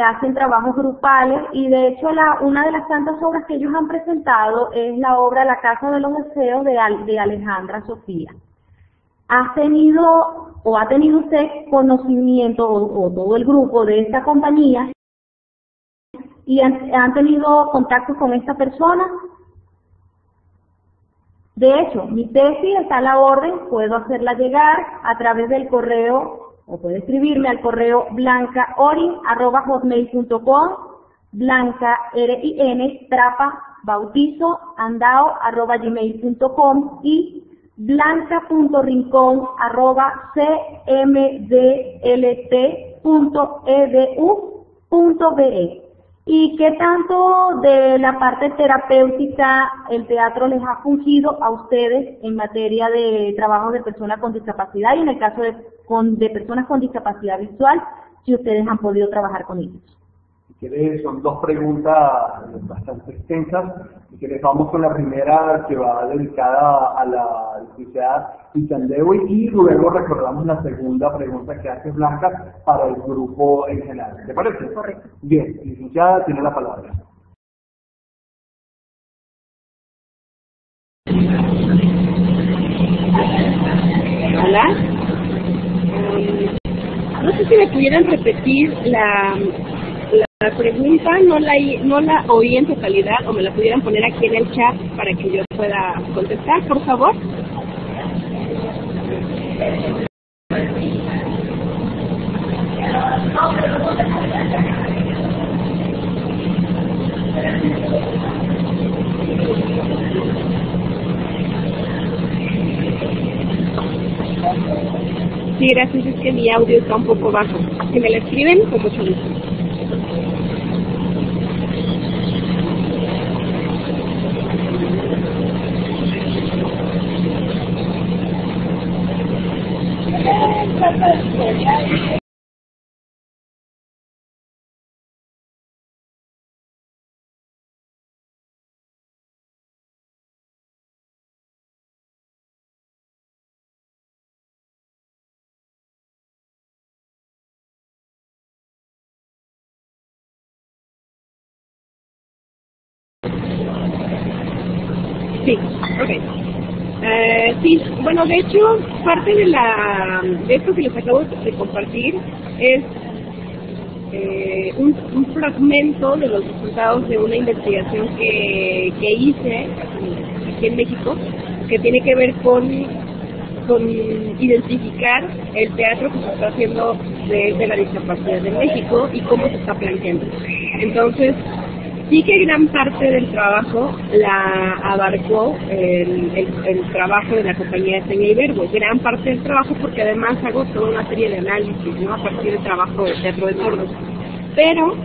hacen trabajos grupales, y de hecho una de las tantas obras que ellos han presentado es la obra La Casa de los Deseos de Alejandra Sofía. ¿Ha tenido usted conocimiento, o todo el grupo de esta compañía, y han tenido contacto con esta persona? De hecho, mi tesis está a la orden, puedo hacerla llegar a través del correo, o puede escribirme al correo blancaorin@hotmail.com, blanca, R-I-N, trapa, bautizo, andao, @gmail.com, y blanca.rincon@cmdlt.edu.be. ¿Y qué tanto de la parte terapéutica el teatro les ha fungido a ustedes en materia de trabajo de personas con discapacidad, y en el caso de personas con discapacidad visual, si ustedes han podido trabajar con ellos? Si quieres, son 2 preguntas bastante extensas. Si quieres, vamos con la primera, que va dedicada a la licenciada Itandewi, y luego recordamos la segunda pregunta que hace Blanca para el grupo en general. ¿Te parece? Correcto. Bien, licenciada, tiene la palabra. Hola. No sé si me pudieran repetir la pregunta, no la oí en totalidad, o me la pudieran poner aquí en el chat para que yo pueda contestar, por favor. Sí, gracias, es que mi audio está un poco bajo. Si me la escriben, con mucho gusto. Sí, ok. Sí, bueno, de hecho, parte de esto que les acabo de compartir es un fragmento de los resultados de una investigación que hice aquí en México, que tiene que ver con identificar el teatro que se está haciendo desde la discapacidad en México y cómo se está planteando. Entonces, sí que gran parte del trabajo la abarcó el trabajo de la compañía de Seña y Verbo, gran parte del trabajo, porque además hago toda una serie de análisis, ¿no?, a partir del trabajo de teatro de sordos. Pero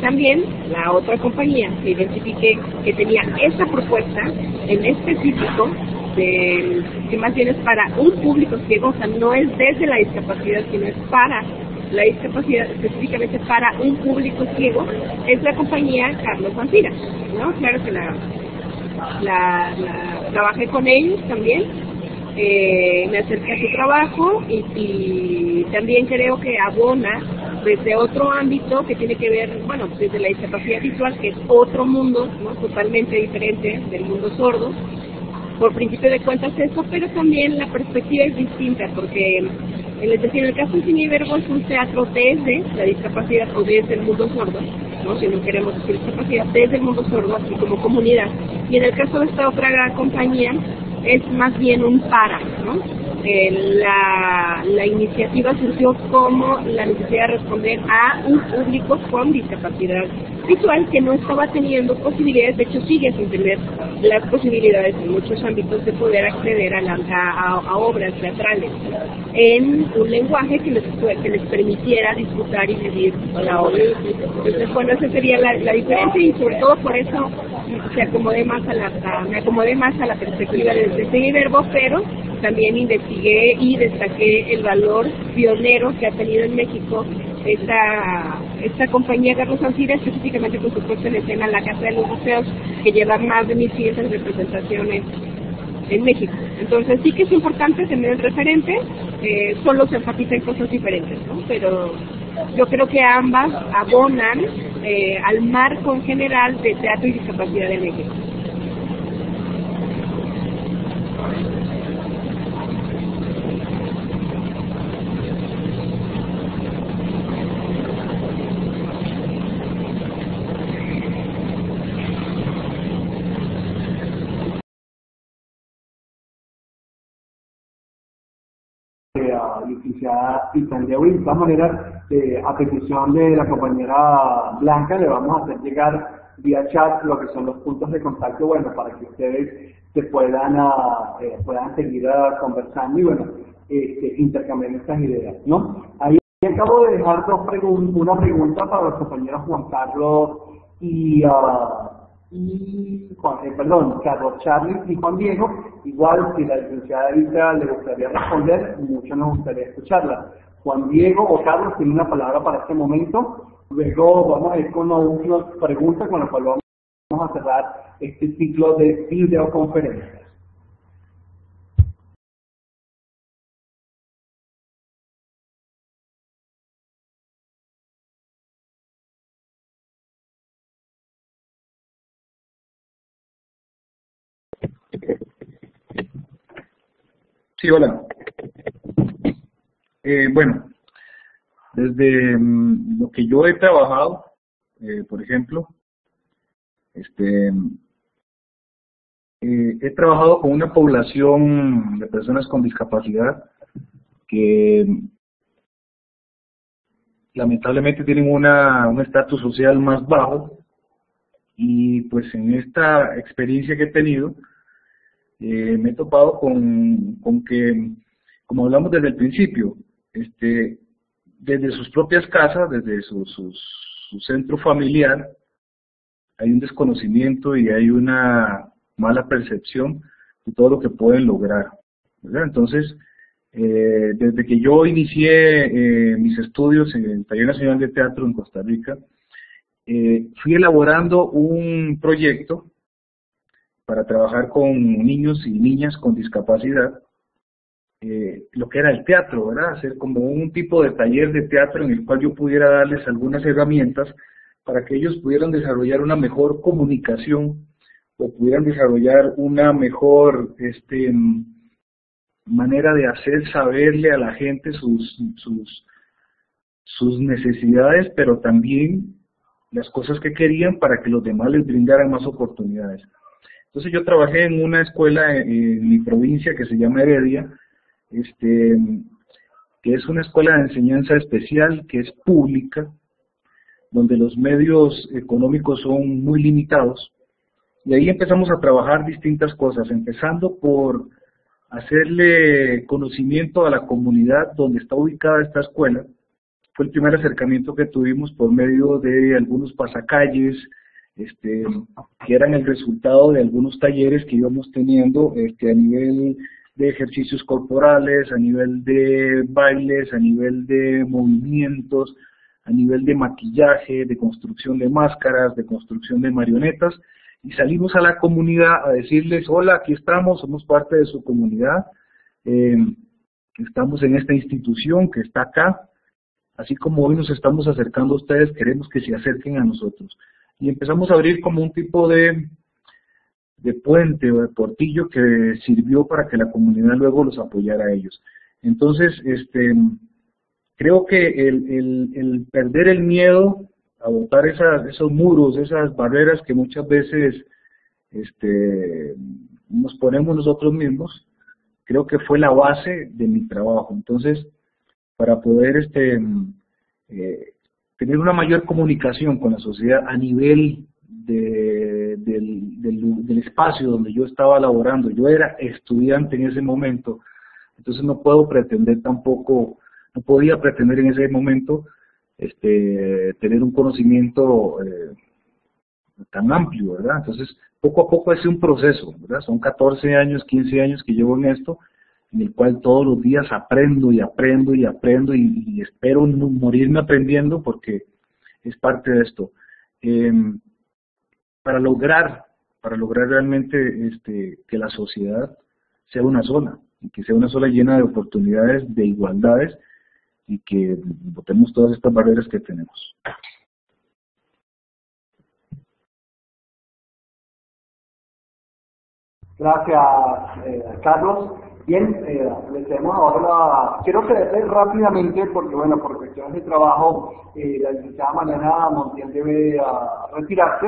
también la otra compañía que identifiqué que tenía esa propuesta en específico, que más bien es para un público ciego, o sea, no es desde la discapacidad, sino es para la discapacidad, específicamente para un público ciego, es la compañía Carlos Vampira, ¿no? Claro que la trabajé con ellos también, me acerqué a su trabajo y también creo que abona desde otro ámbito que tiene que ver, bueno, desde la discapacidad visual, que es otro mundo, ¿no?, totalmente diferente del mundo sordo, por principio de cuentas eso, pero también la perspectiva es distinta, porque les decía, en el caso de Seña y Verbo es un teatro desde la discapacidad o desde el mundo sordo, ¿no?, si no queremos decir discapacidad, desde el mundo sordo, así como comunidad. Y en el caso de esta otra compañía es más bien un para, ¿no? La iniciativa surgió como la necesidad de responder a un público con discapacidad visual que no estaba teniendo posibilidades, de hecho sigue sin tener las posibilidades en muchos ámbitos de poder acceder a obras teatrales en un lenguaje que les permitiera disfrutar y vivir la obra. Entonces, bueno, esa sería la diferencia, y sobre todo por eso me acomodé más a la perspectiva de Seña y Verbo, pero también investigué y destaqué el valor pionero que ha tenido en México esta compañía Carlos Vampira, específicamente con su puesta en escena La Casa de los Museos, que lleva más de 1.500 representaciones en México. Entonces sí que es importante tener el referente, solo se enfatiza en cosas diferentes, ¿no? Pero yo creo que ambas abonan al marco en general de teatro y discapacidad de México. Licenciada Italia. De todas maneras, a petición de la compañera Blanca, le vamos a hacer llegar vía chat lo que son los puntos de contacto, bueno, para que ustedes se puedan seguir conversando y, bueno, intercambiar estas ideas, ¿no? Ahí acabo de dejar una pregunta para los compañeros Juan Carlos Carlos Charlie y Juan Diego. Igual, si la licenciada Erika le gustaría responder, mucho nos gustaría escucharla. Juan Diego o Carlos tiene una palabra para este momento. Luego vamos a ir con una última pregunta con la cual vamos a cerrar este ciclo de videoconferencias. Sí, hola. Bueno, desde lo que yo he trabajado, por ejemplo, he trabajado con una población de personas con discapacidad que lamentablemente tienen un estatus social más bajo, y pues en esta experiencia que he tenido, me he topado con que, como hablamos desde el principio, desde sus propias casas, desde su centro familiar, hay un desconocimiento y hay una mala percepción de todo lo que pueden lograr, ¿verdad? Entonces, desde que yo inicié mis estudios en el Taller Nacional de Teatro en Costa Rica, fui elaborando un proyecto para trabajar con niños y niñas con discapacidad, lo que era el teatro, ¿verdad? Hacer como un tipo de taller de teatro en el cual yo pudiera darles algunas herramientas para que ellos pudieran desarrollar una mejor comunicación o pudieran desarrollar una mejor manera de hacer saberle a la gente sus necesidades, pero también las cosas que querían para que los demás les brindaran más oportunidades. Entonces yo trabajé en una escuela en mi provincia que se llama Heredia, que es una escuela de enseñanza especial, que es pública, donde los medios económicos son muy limitados, y ahí empezamos a trabajar distintas cosas, empezando por hacerle conocimiento a la comunidad donde está ubicada esta escuela. Fue el primer acercamiento que tuvimos por medio de algunos pasacalles, que eran el resultado de algunos talleres que íbamos teniendo a nivel de ejercicios corporales, a nivel de bailes, a nivel de movimientos, a nivel de maquillaje, de construcción de máscaras, de construcción de marionetas, y salimos a la comunidad a decirles: hola, aquí estamos, somos parte de su comunidad, estamos en esta institución que está acá, así como hoy nos estamos acercando a ustedes, queremos que se acerquen a nosotros. Y empezamos a abrir como un tipo de puente o de portillo que sirvió para que la comunidad luego los apoyara a ellos. Entonces, creo que el perder el miedo a botar esos muros, esas barreras que muchas veces nos ponemos nosotros mismos, creo que fue la base de mi trabajo. Entonces, para poder tener una mayor comunicación con la sociedad a nivel del espacio donde yo estaba laborando. Yo era estudiante en ese momento, entonces no podía pretender en ese momento tener un conocimiento tan amplio, ¿verdad? Entonces, poco a poco es un proceso, ¿verdad? Son 14 años, 15 años que llevo en esto, en el cual todos los días aprendo y aprendo y aprendo y espero no morirme aprendiendo, porque es parte de esto. Para lograr realmente que la sociedad sea una sola, y que sea una sola llena de oportunidades, de igualdades, y que botemos todas estas barreras que tenemos. Gracias, Carlos. Bien, le tenemos ahora quiero cederle rápidamente, porque bueno, por cuestiones de trabajo, la licenciada Mariana Montiel debe retirarse.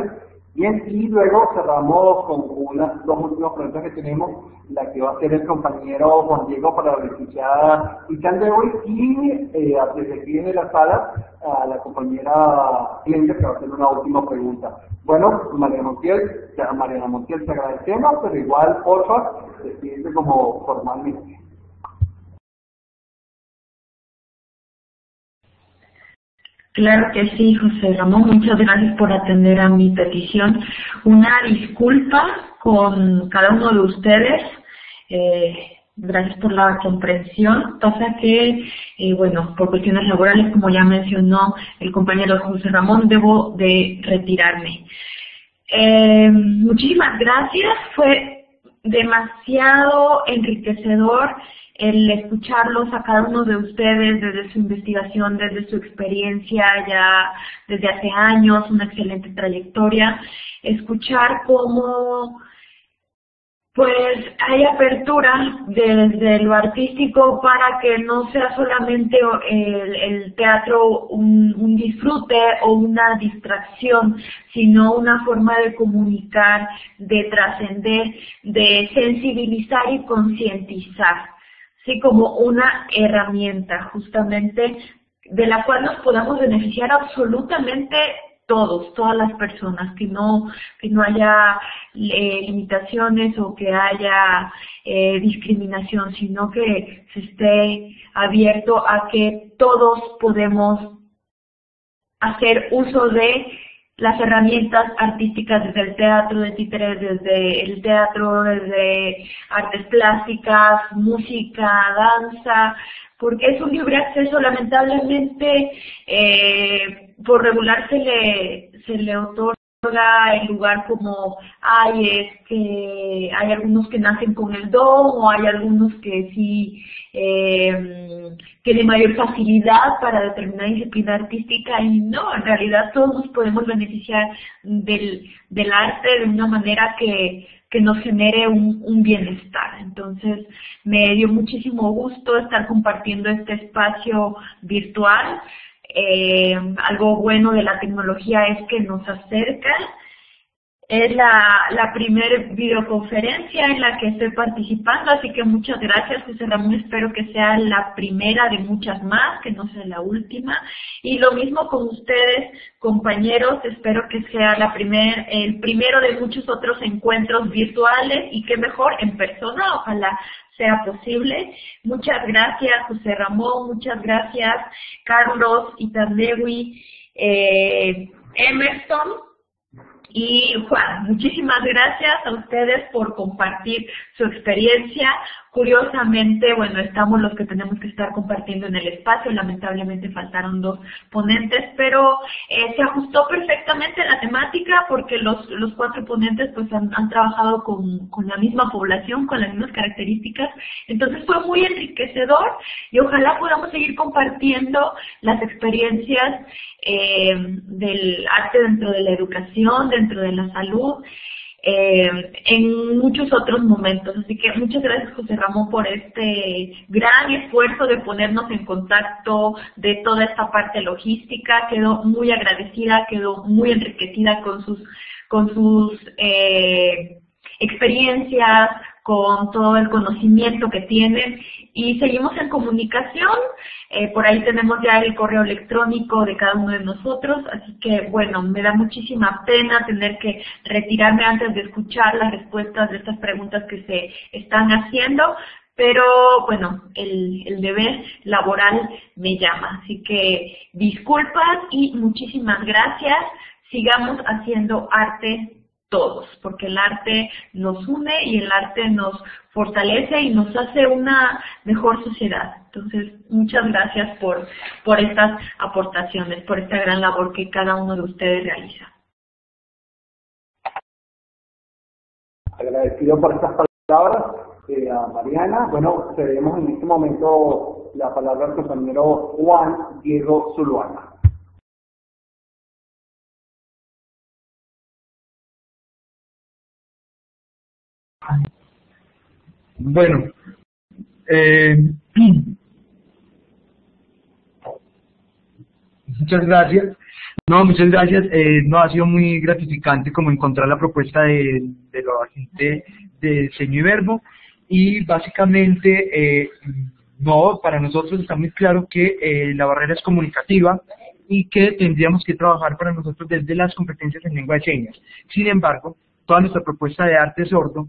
Bien, y luego cerramos con unas dos últimas preguntas que tenemos, la que va a hacer el compañero Juan Diego para la licenciada Itzan de hoy, y desde aquí en la sala, a la compañera Glenda, que va a hacer una última pregunta. Bueno, Mariana Montiel, te agradecemos, pero igual, porfa, despídete como formalmente. Claro que sí, José Ramón, muchas gracias por atender a mi petición. Una disculpa con cada uno de ustedes, gracias por la comprensión. Pasa que, bueno, por cuestiones laborales, como ya mencionó el compañero José Ramón, debo de retirarme. Muchísimas gracias, fue demasiado enriquecedor el escucharlos a cada uno de ustedes desde su investigación, desde su experiencia ya desde hace años, una excelente trayectoria, escuchar cómo pues hay apertura desde lo artístico para que no sea solamente el teatro un disfrute o una distracción, sino una forma de comunicar, de trascender, de sensibilizar y concientizar. Sí, como una herramienta justamente de la cual nos podamos beneficiar absolutamente todas las personas, que no haya limitaciones o que haya discriminación, sino que se esté abierto a que todos podemos hacer uso de las herramientas artísticas, desde el teatro de títeres, desde el teatro, desde artes plásticas, música, danza, porque es un libre acceso. Lamentablemente, por regular se le otorga en lugar como, ay, es que hay algunos que nacen con el don, o hay algunos que sí tienen mayor facilidad para determinada disciplina artística, y no, en realidad todos nos podemos beneficiar del arte de una manera que nos genere un bienestar. Entonces, me dio muchísimo gusto estar compartiendo este espacio virtual. Algo bueno de la tecnología es que nos acerca. Es la primera videoconferencia en la que estoy participando, así que muchas gracias, José Ramón. Espero que sea la primera de muchas más, que no sea la última. Y lo mismo con ustedes, compañeros, espero que sea el primero de muchos otros encuentros virtuales, y qué mejor en persona, ojalá sea posible. Muchas gracias, José Ramón, muchas gracias, Carlos, Itandewi, Emerson. Y Juan, muchísimas gracias a ustedes por compartir su experiencia. Curiosamente, bueno, estamos los que tenemos que estar compartiendo en el espacio. Lamentablemente faltaron 2 ponentes, pero se ajustó perfectamente la temática, porque los 4 ponentes pues han trabajado con la misma población, con las mismas características. Entonces fue muy enriquecedor, y ojalá podamos seguir compartiendo las experiencias del arte dentro de la educación, dentro de la salud, en muchos otros momentos. Así que muchas gracias, José Ramón, por este gran esfuerzo de ponernos en contacto de toda esta parte logística. Quedo muy agradecida, quedo muy enriquecida con sus experiencias, con todo el conocimiento que tienen, y seguimos en comunicación. Por ahí tenemos ya el correo electrónico de cada uno de nosotros, así que bueno, me da muchísima pena tener que retirarme antes de escuchar las respuestas de estas preguntas que se están haciendo, pero bueno, el deber laboral me llama, así que disculpas y muchísimas gracias. Sigamos haciendo arte todos, porque el arte nos une y el arte nos fortalece y nos hace una mejor sociedad. Entonces, muchas gracias por estas aportaciones, por esta gran labor que cada uno de ustedes realiza. Agradecido por estas palabras, a Mariana. Bueno, cedemos en este momento la palabra al compañero Juan Diego Zuluaga. Bueno, muchas gracias. Muchas gracias. No, ha sido muy gratificante como encontrar la propuesta de la gente de Seño y Verbo, y básicamente, para nosotros está muy claro que la barrera es comunicativa y que tendríamos que trabajar para nosotros desde las competencias en lengua de señas. Sin embargo, toda nuestra propuesta de arte sordo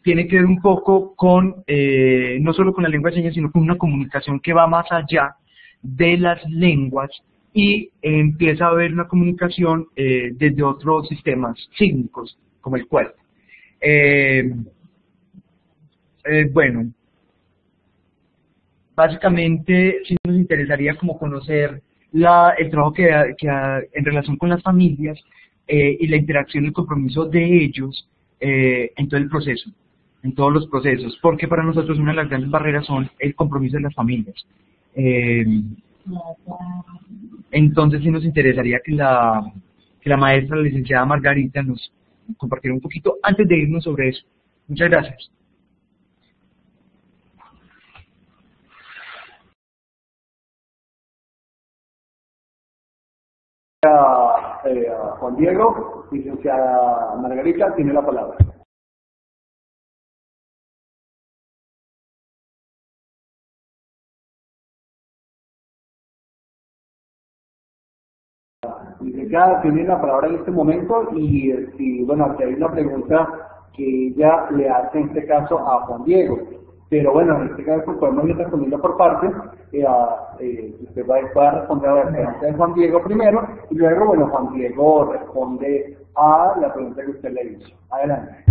tiene que ver un poco con, no solo con la lengua de señas, sino con una comunicación que va más allá de las lenguas, y empieza a haber una comunicación desde otros sistemas sísmicos, como el cuerpo. Bueno, básicamente sí nos interesaría como conocer el trabajo que en relación con las familias y la interacción y el compromiso de ellos en todo el proceso, en todos los procesos, porque para nosotros una de las grandes barreras son el compromiso de las familias. Entonces sí nos interesaría que la maestra, la licenciada Margarita, nos compartiera un poquito antes de irnos sobre eso. Muchas gracias. Juan Diego, licenciada Margarita, tiene la palabra. Licenciada, tiene la palabra en este momento, y bueno, aquí hay una pregunta que ella le hace en este caso a Juan Diego, pero bueno, en este caso podemos ir respondiendo por partes. Usted va a responder a la pregunta de Juan Diego primero, y luego, bueno, Juan Diego responde a la pregunta que usted le hizo. Adelante.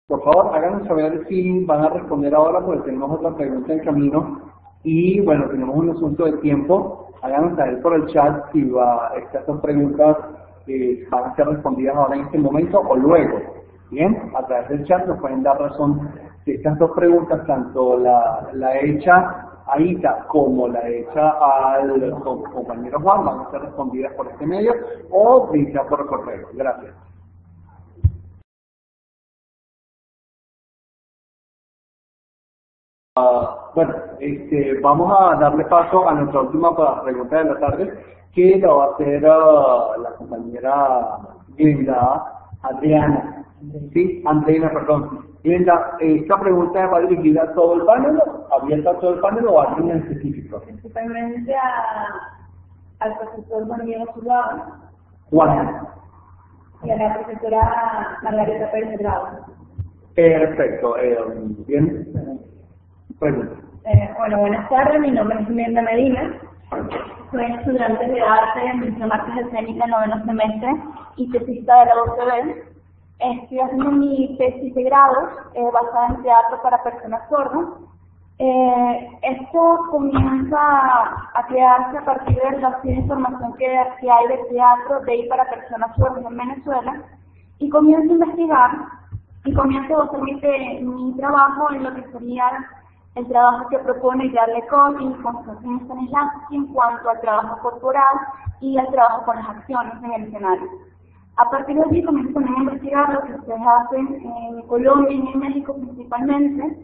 Por favor, háganos saber si van a responder ahora, porque tenemos otra pregunta en camino Y bueno, tenemos un asunto de tiempo. Háganos saber por el chat si estas son preguntas van a ser respondidas ahora en este momento o luego. Bien, a través del chat nos pueden dar razón si estas dos preguntas, tanto la hecha a Ita como la hecha al compañero Juan, van a ser respondidas por este medio o dichas por correo. Gracias. Bueno, vamos a darle paso a nuestra última pregunta de la tarde, que la va a hacer la compañera Andreina, perdón. Glenda, ¿esta pregunta va dirigida a todo el panel, abierta a todo el panel o a alguien en específico? Principalmente al profesor Manuel Zuluaga. Juan. Y a la profesora Margarita Pérez de Grado. Perfecto. Bien. Pregunta. Bueno, buenas tardes. Mi nombre es Glenda Medina. Soy estudiante de arte en Mención Artes Escénicas, noveno semestre y tesista de la UCB. Estoy haciendo mi tesis de grado basada en teatro para personas sordas. Esto comienza a crearse a partir de la información que hay de teatro de y para personas sordas en Venezuela, y comienzo a investigar y comienzo a hacer mi trabajo en lo que sería el trabajo que propone Jarle Lecon y Constantine Stanislavski en cuanto al trabajo corporal y al trabajo con las acciones en el escenario. A partir de allí comienzo también a investigar lo que ustedes hacen en Colombia y en México principalmente,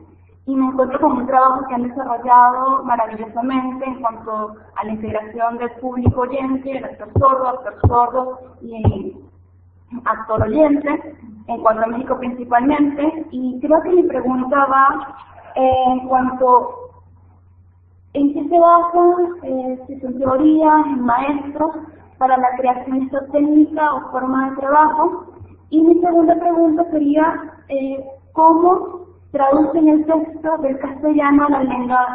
y me encuentro con un trabajo que han desarrollado maravillosamente en cuanto a la integración del público oyente, el actor sordo y actor oyente, en cuanto a México principalmente. Y creo que mi pregunta va en cuanto en qué se basa, si son teorías, en maestros, para la creación de esta técnica o forma de trabajo. Y mi segunda pregunta sería, ¿cómo traducen el texto del castellano a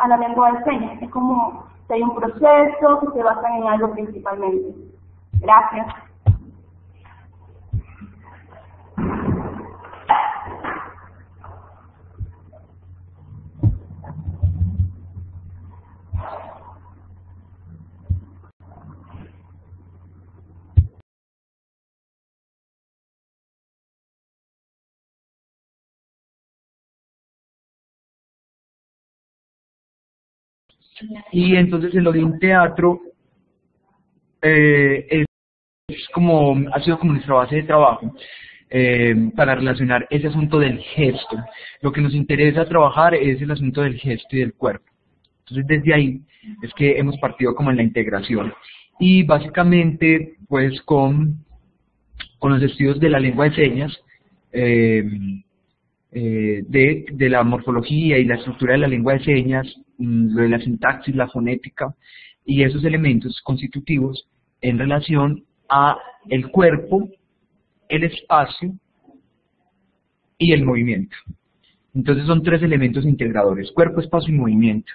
la lengua de señas? Es como si hay un proceso que se basa en algo principalmente. Gracias. Y entonces el Oriente Teatro ha sido como nuestra base de trabajo para relacionar ese asunto del gesto. Lo que nos interesa trabajar es el asunto del gesto y del cuerpo. Entonces desde ahí es que hemos partido como en la integración. Y básicamente pues con los estudios de la lengua de señas, de la morfología y la estructura de la lengua de señas, lo de la sintaxis, la fonética y esos elementos constitutivos en relación a el cuerpo, el espacio y el movimiento. Entonces son tres elementos integradores: cuerpo, espacio y movimiento.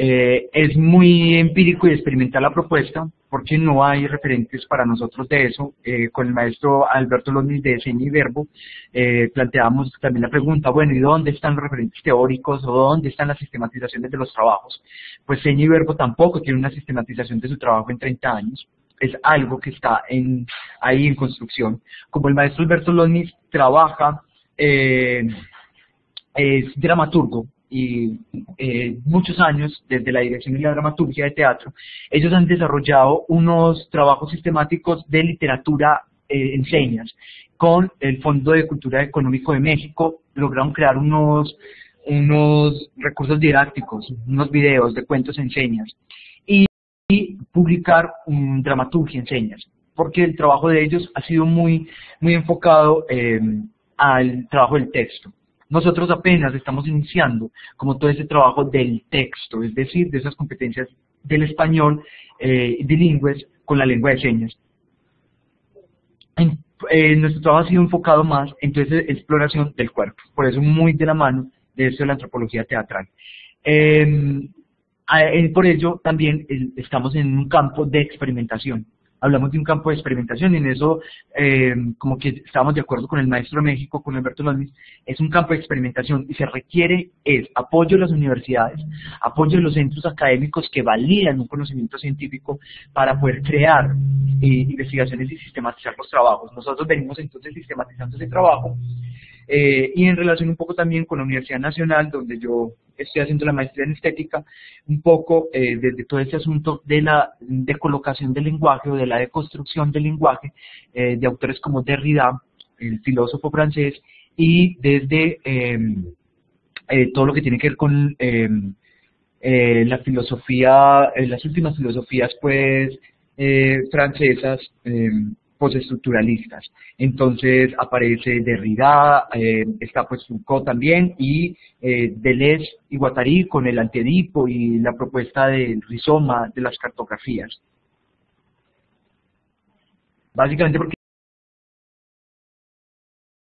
Es muy empírico y experimental la propuesta, porque no hay referentes para nosotros de eso. Con el maestro Alberto López de Seña y Verbo planteamos también la pregunta, bueno, ¿y dónde están los referentes teóricos o dónde están las sistematizaciones de los trabajos? Pues Seña y Verbo tampoco tiene una sistematización de su trabajo en 30 años. Es algo que está ahí en construcción. Como el maestro Alberto López trabaja, es dramaturgo, y muchos años desde la dirección y la dramaturgia de teatro, ellos han desarrollado unos trabajos sistemáticos de literatura en señas. Con el Fondo de Cultura Económico de México lograron crear unos recursos didácticos, unos videos de cuentos en señas, y publicar dramaturgia en señas, porque el trabajo de ellos ha sido muy enfocado al trabajo del texto. Nosotros apenas estamos iniciando como todo ese trabajo del texto, es decir, de esas competencias del español bilingües con la lengua de señas. Nuestro trabajo ha sido enfocado más en toda esa exploración del cuerpo, por eso muy de la mano de esto de la antropología teatral. Por ello también estamos en un campo de experimentación. hablamos de un campo de experimentación, y en eso como que estamos de acuerdo con el maestro de México, con Alberto López. Es un campo de experimentación y se requiere apoyo de las universidades, apoyo de los centros académicos que validan un conocimiento científico para poder crear investigaciones y sistematizar los trabajos. Nosotros venimos entonces sistematizando ese trabajo, y en relación un poco también con la Universidad Nacional, donde yo estoy haciendo la maestría en estética, un poco desde todo este asunto de la decolocación del lenguaje o de la deconstrucción del lenguaje, de autores como Derrida, el filósofo francés, y desde todo lo que tiene que ver con la filosofía, las últimas filosofías pues francesas, postestructuralistas. Entonces aparece Derrida, está pues Foucault también, y Deleuze y Guattari con el Antiedipo y la propuesta del rizoma de las cartografías. Básicamente porque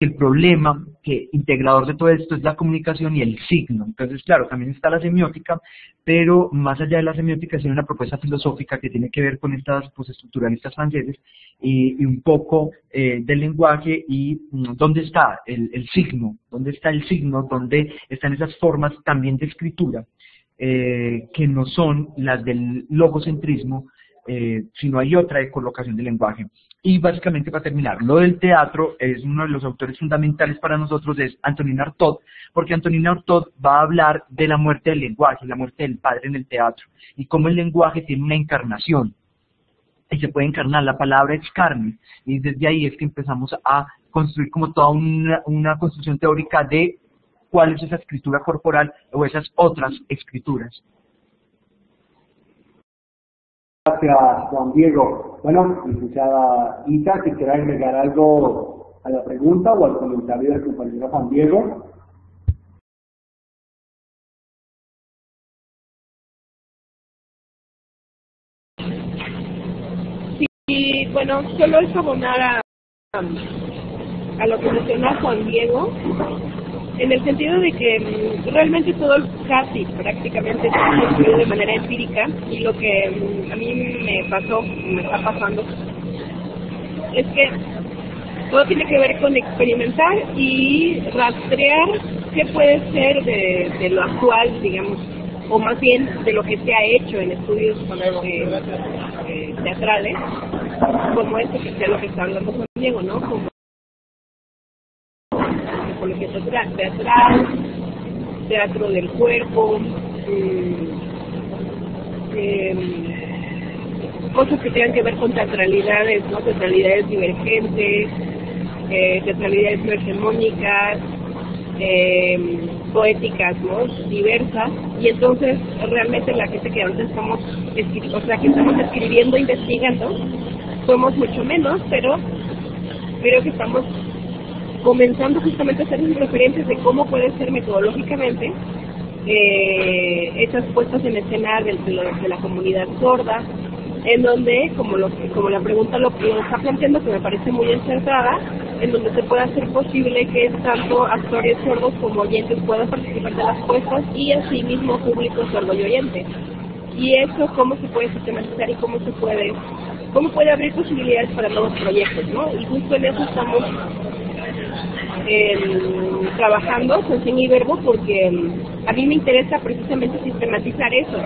el problema integrador de todo esto es la comunicación y el signo. Entonces, claro, también está la semiótica, pero más allá de la semiótica, hay una propuesta filosófica que tiene que ver con estas postestructuralistas franceses y un poco del lenguaje y dónde está el signo, dónde está el signo, dónde están esas formas también de escritura que no son las del logocentrismo, sino hay otra de colocación del lenguaje. Y básicamente, para terminar, lo del teatro, es uno de los autores fundamentales para nosotros, es Antonin Artaud, porque Antonin Artaud va a hablar de la muerte del lenguaje, la muerte del padre en el teatro, y cómo el lenguaje tiene una encarnación, y se puede encarnar, la palabra es carne, y desde ahí es que empezamos a construir como toda una construcción teórica de cuál es esa escritura corporal o esas otras escrituras. Gracias, Juan Diego. Bueno, licenciada Ita, si quiere agregar algo a la pregunta o al comentario del compañero Juan Diego. Sí, bueno, solo es abonar a lo que menciona Juan Diego, en el sentido de que realmente todo, casi prácticamente, está construido de manera empírica, y lo que a mí me está pasando, es que todo tiene que ver con experimentar y rastrear qué puede ser de lo actual, digamos, o más bien de lo que se ha hecho en estudios teatrales, como este, que es lo que está hablando Juan Diego, ¿no? Como psicología teatral, teatro del cuerpo, cosas que tengan que ver con teatralidades, ¿no? Teatralidades divergentes, teatralidades no hegemónicas, poéticas, ¿no? Diversas, y entonces realmente la gente que ahorita estamos escribiendo, investigando, somos mucho menos, pero creo que estamos comenzando justamente a hacer referencias de cómo puede ser metodológicamente esas puestas en escena de la comunidad sorda, en donde, como la pregunta lo está planteando, que me parece muy acertada, en donde se puede hacer posible que tanto actores sordos como oyentes puedan participar de las puestas, y asimismo público sordo y oyente. Y eso, cómo se puede sistematizar y cómo puede abrir posibilidades para nuevos proyectos, ¿no? Y justo en eso estamos trabajando con Seña y Verbo, porque a mí me interesa precisamente sistematizar eso,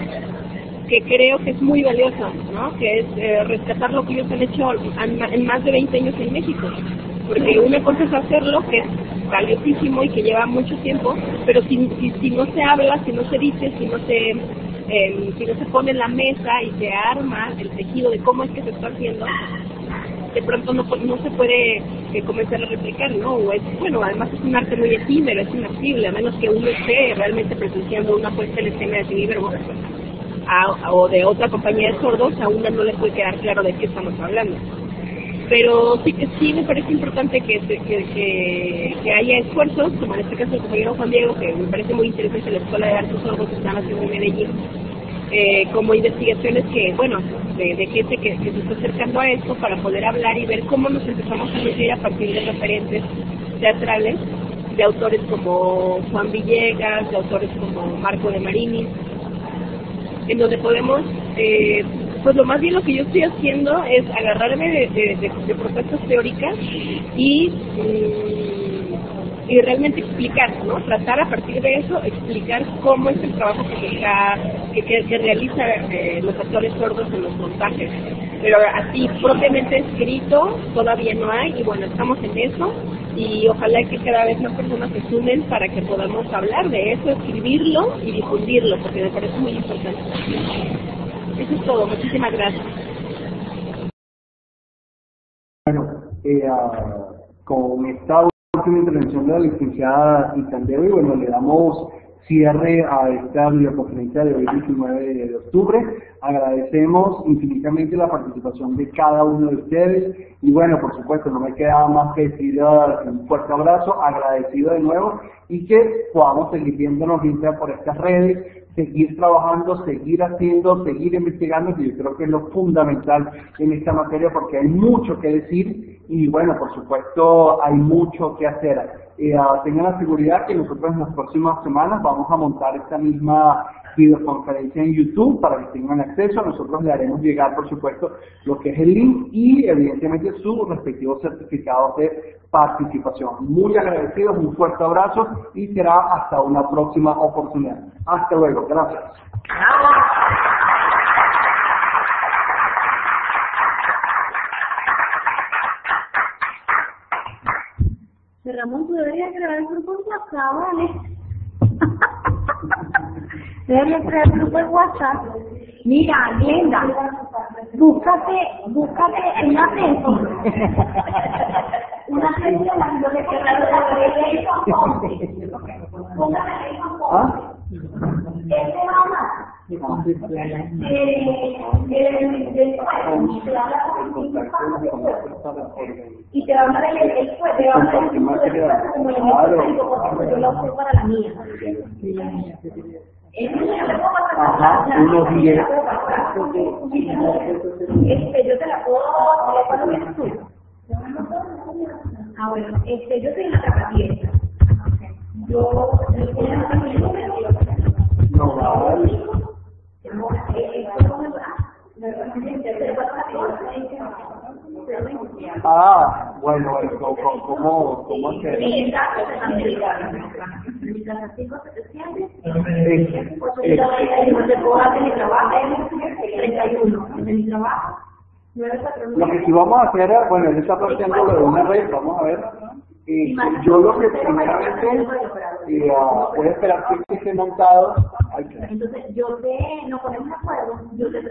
que creo que es muy valioso, ¿no? Que es rescatar lo que ellos han hecho en más de 20 años en México, porque una cosa es hacerlo, que es valiosísimo y que lleva mucho tiempo, pero si no se habla, si no se dice, si no se pone en la mesa y se arma el tejido de cómo es que se está haciendo, de pronto no se puede comenzar a replicar, ¿no? Además es un arte muy efímero, es inaccesible, a menos que uno esté realmente presenciando una puesta en escena de Seña y Verbo o de otra compañía de sordos, a uno no le puede quedar claro de qué estamos hablando. Pero sí me parece importante que haya esfuerzos, como en este caso el compañero Juan Diego, que me parece muy interesante la Escuela de Artes Sordos que están haciendo en Medellín, como investigaciones de gente que se está acercando a esto para poder hablar y ver cómo nos empezamos a nutrir a partir de referentes teatrales de autores como Juan Villegas, de autores como Marco de Marini, en donde podemos Pues lo más bien lo que yo estoy haciendo es agarrarme de propuestas teóricas y realmente explicar, ¿no? Tratar a partir de eso, explicar cómo es el trabajo que realiza los actores sordos en los montajes. Pero así, propiamente escrito, todavía no hay, y bueno, estamos en eso, y ojalá que cada vez más personas se sumen para que podamos hablar de eso, escribirlo y difundirlo, porque me parece muy importante. Eso es todo, muchísimas gracias. Bueno, con esta última intervención de la licenciada Itandeo, y bueno, le damos cierre a esta videoconferencia de hoy, 19 de octubre. Agradecemos infinitamente la participación de cada uno de ustedes, y bueno, por supuesto, no me queda más que decir un fuerte abrazo, agradecido de nuevo, y que podamos seguir viéndonos por estas redes, seguir trabajando, seguir haciendo, seguir investigando, que yo creo que es lo fundamental en esta materia, porque hay mucho que decir y bueno, por supuesto, hay mucho que hacer. Tengan la seguridad que nosotros en las próximas semanas vamos a montar esta misma videoconferencia en YouTube para que tengan acceso. Nosotros le haremos llegar, por supuesto, lo que es el link y evidentemente sus respectivos certificados de participación. Muy agradecidos, un fuerte abrazo y será hasta una próxima oportunidad. Hasta luego, gracias. Ramón, tú deberías crear el grupo en WhatsApp, ¿vale? Deberías crear el grupo en WhatsApp. Mira, Glenda, búscate una tesis. Una tesis de la biblioteca de y te va a hablar el juez, te va a hablar el como yo lo uso para la mía. Unos 10. Yo te la puedo, ¿cuándo vienes tú? Bueno, yo soy la Tapatiesta. No vale. Bueno, ¿cómo hacer? Sí, exacto, Lo que sí vamos a hacer, bueno, él está planteando lo de una red, vamos a ver. Yo lo que primeramente voy a esperar que esté montado. Entonces, nos ponemos de acuerdo, yo te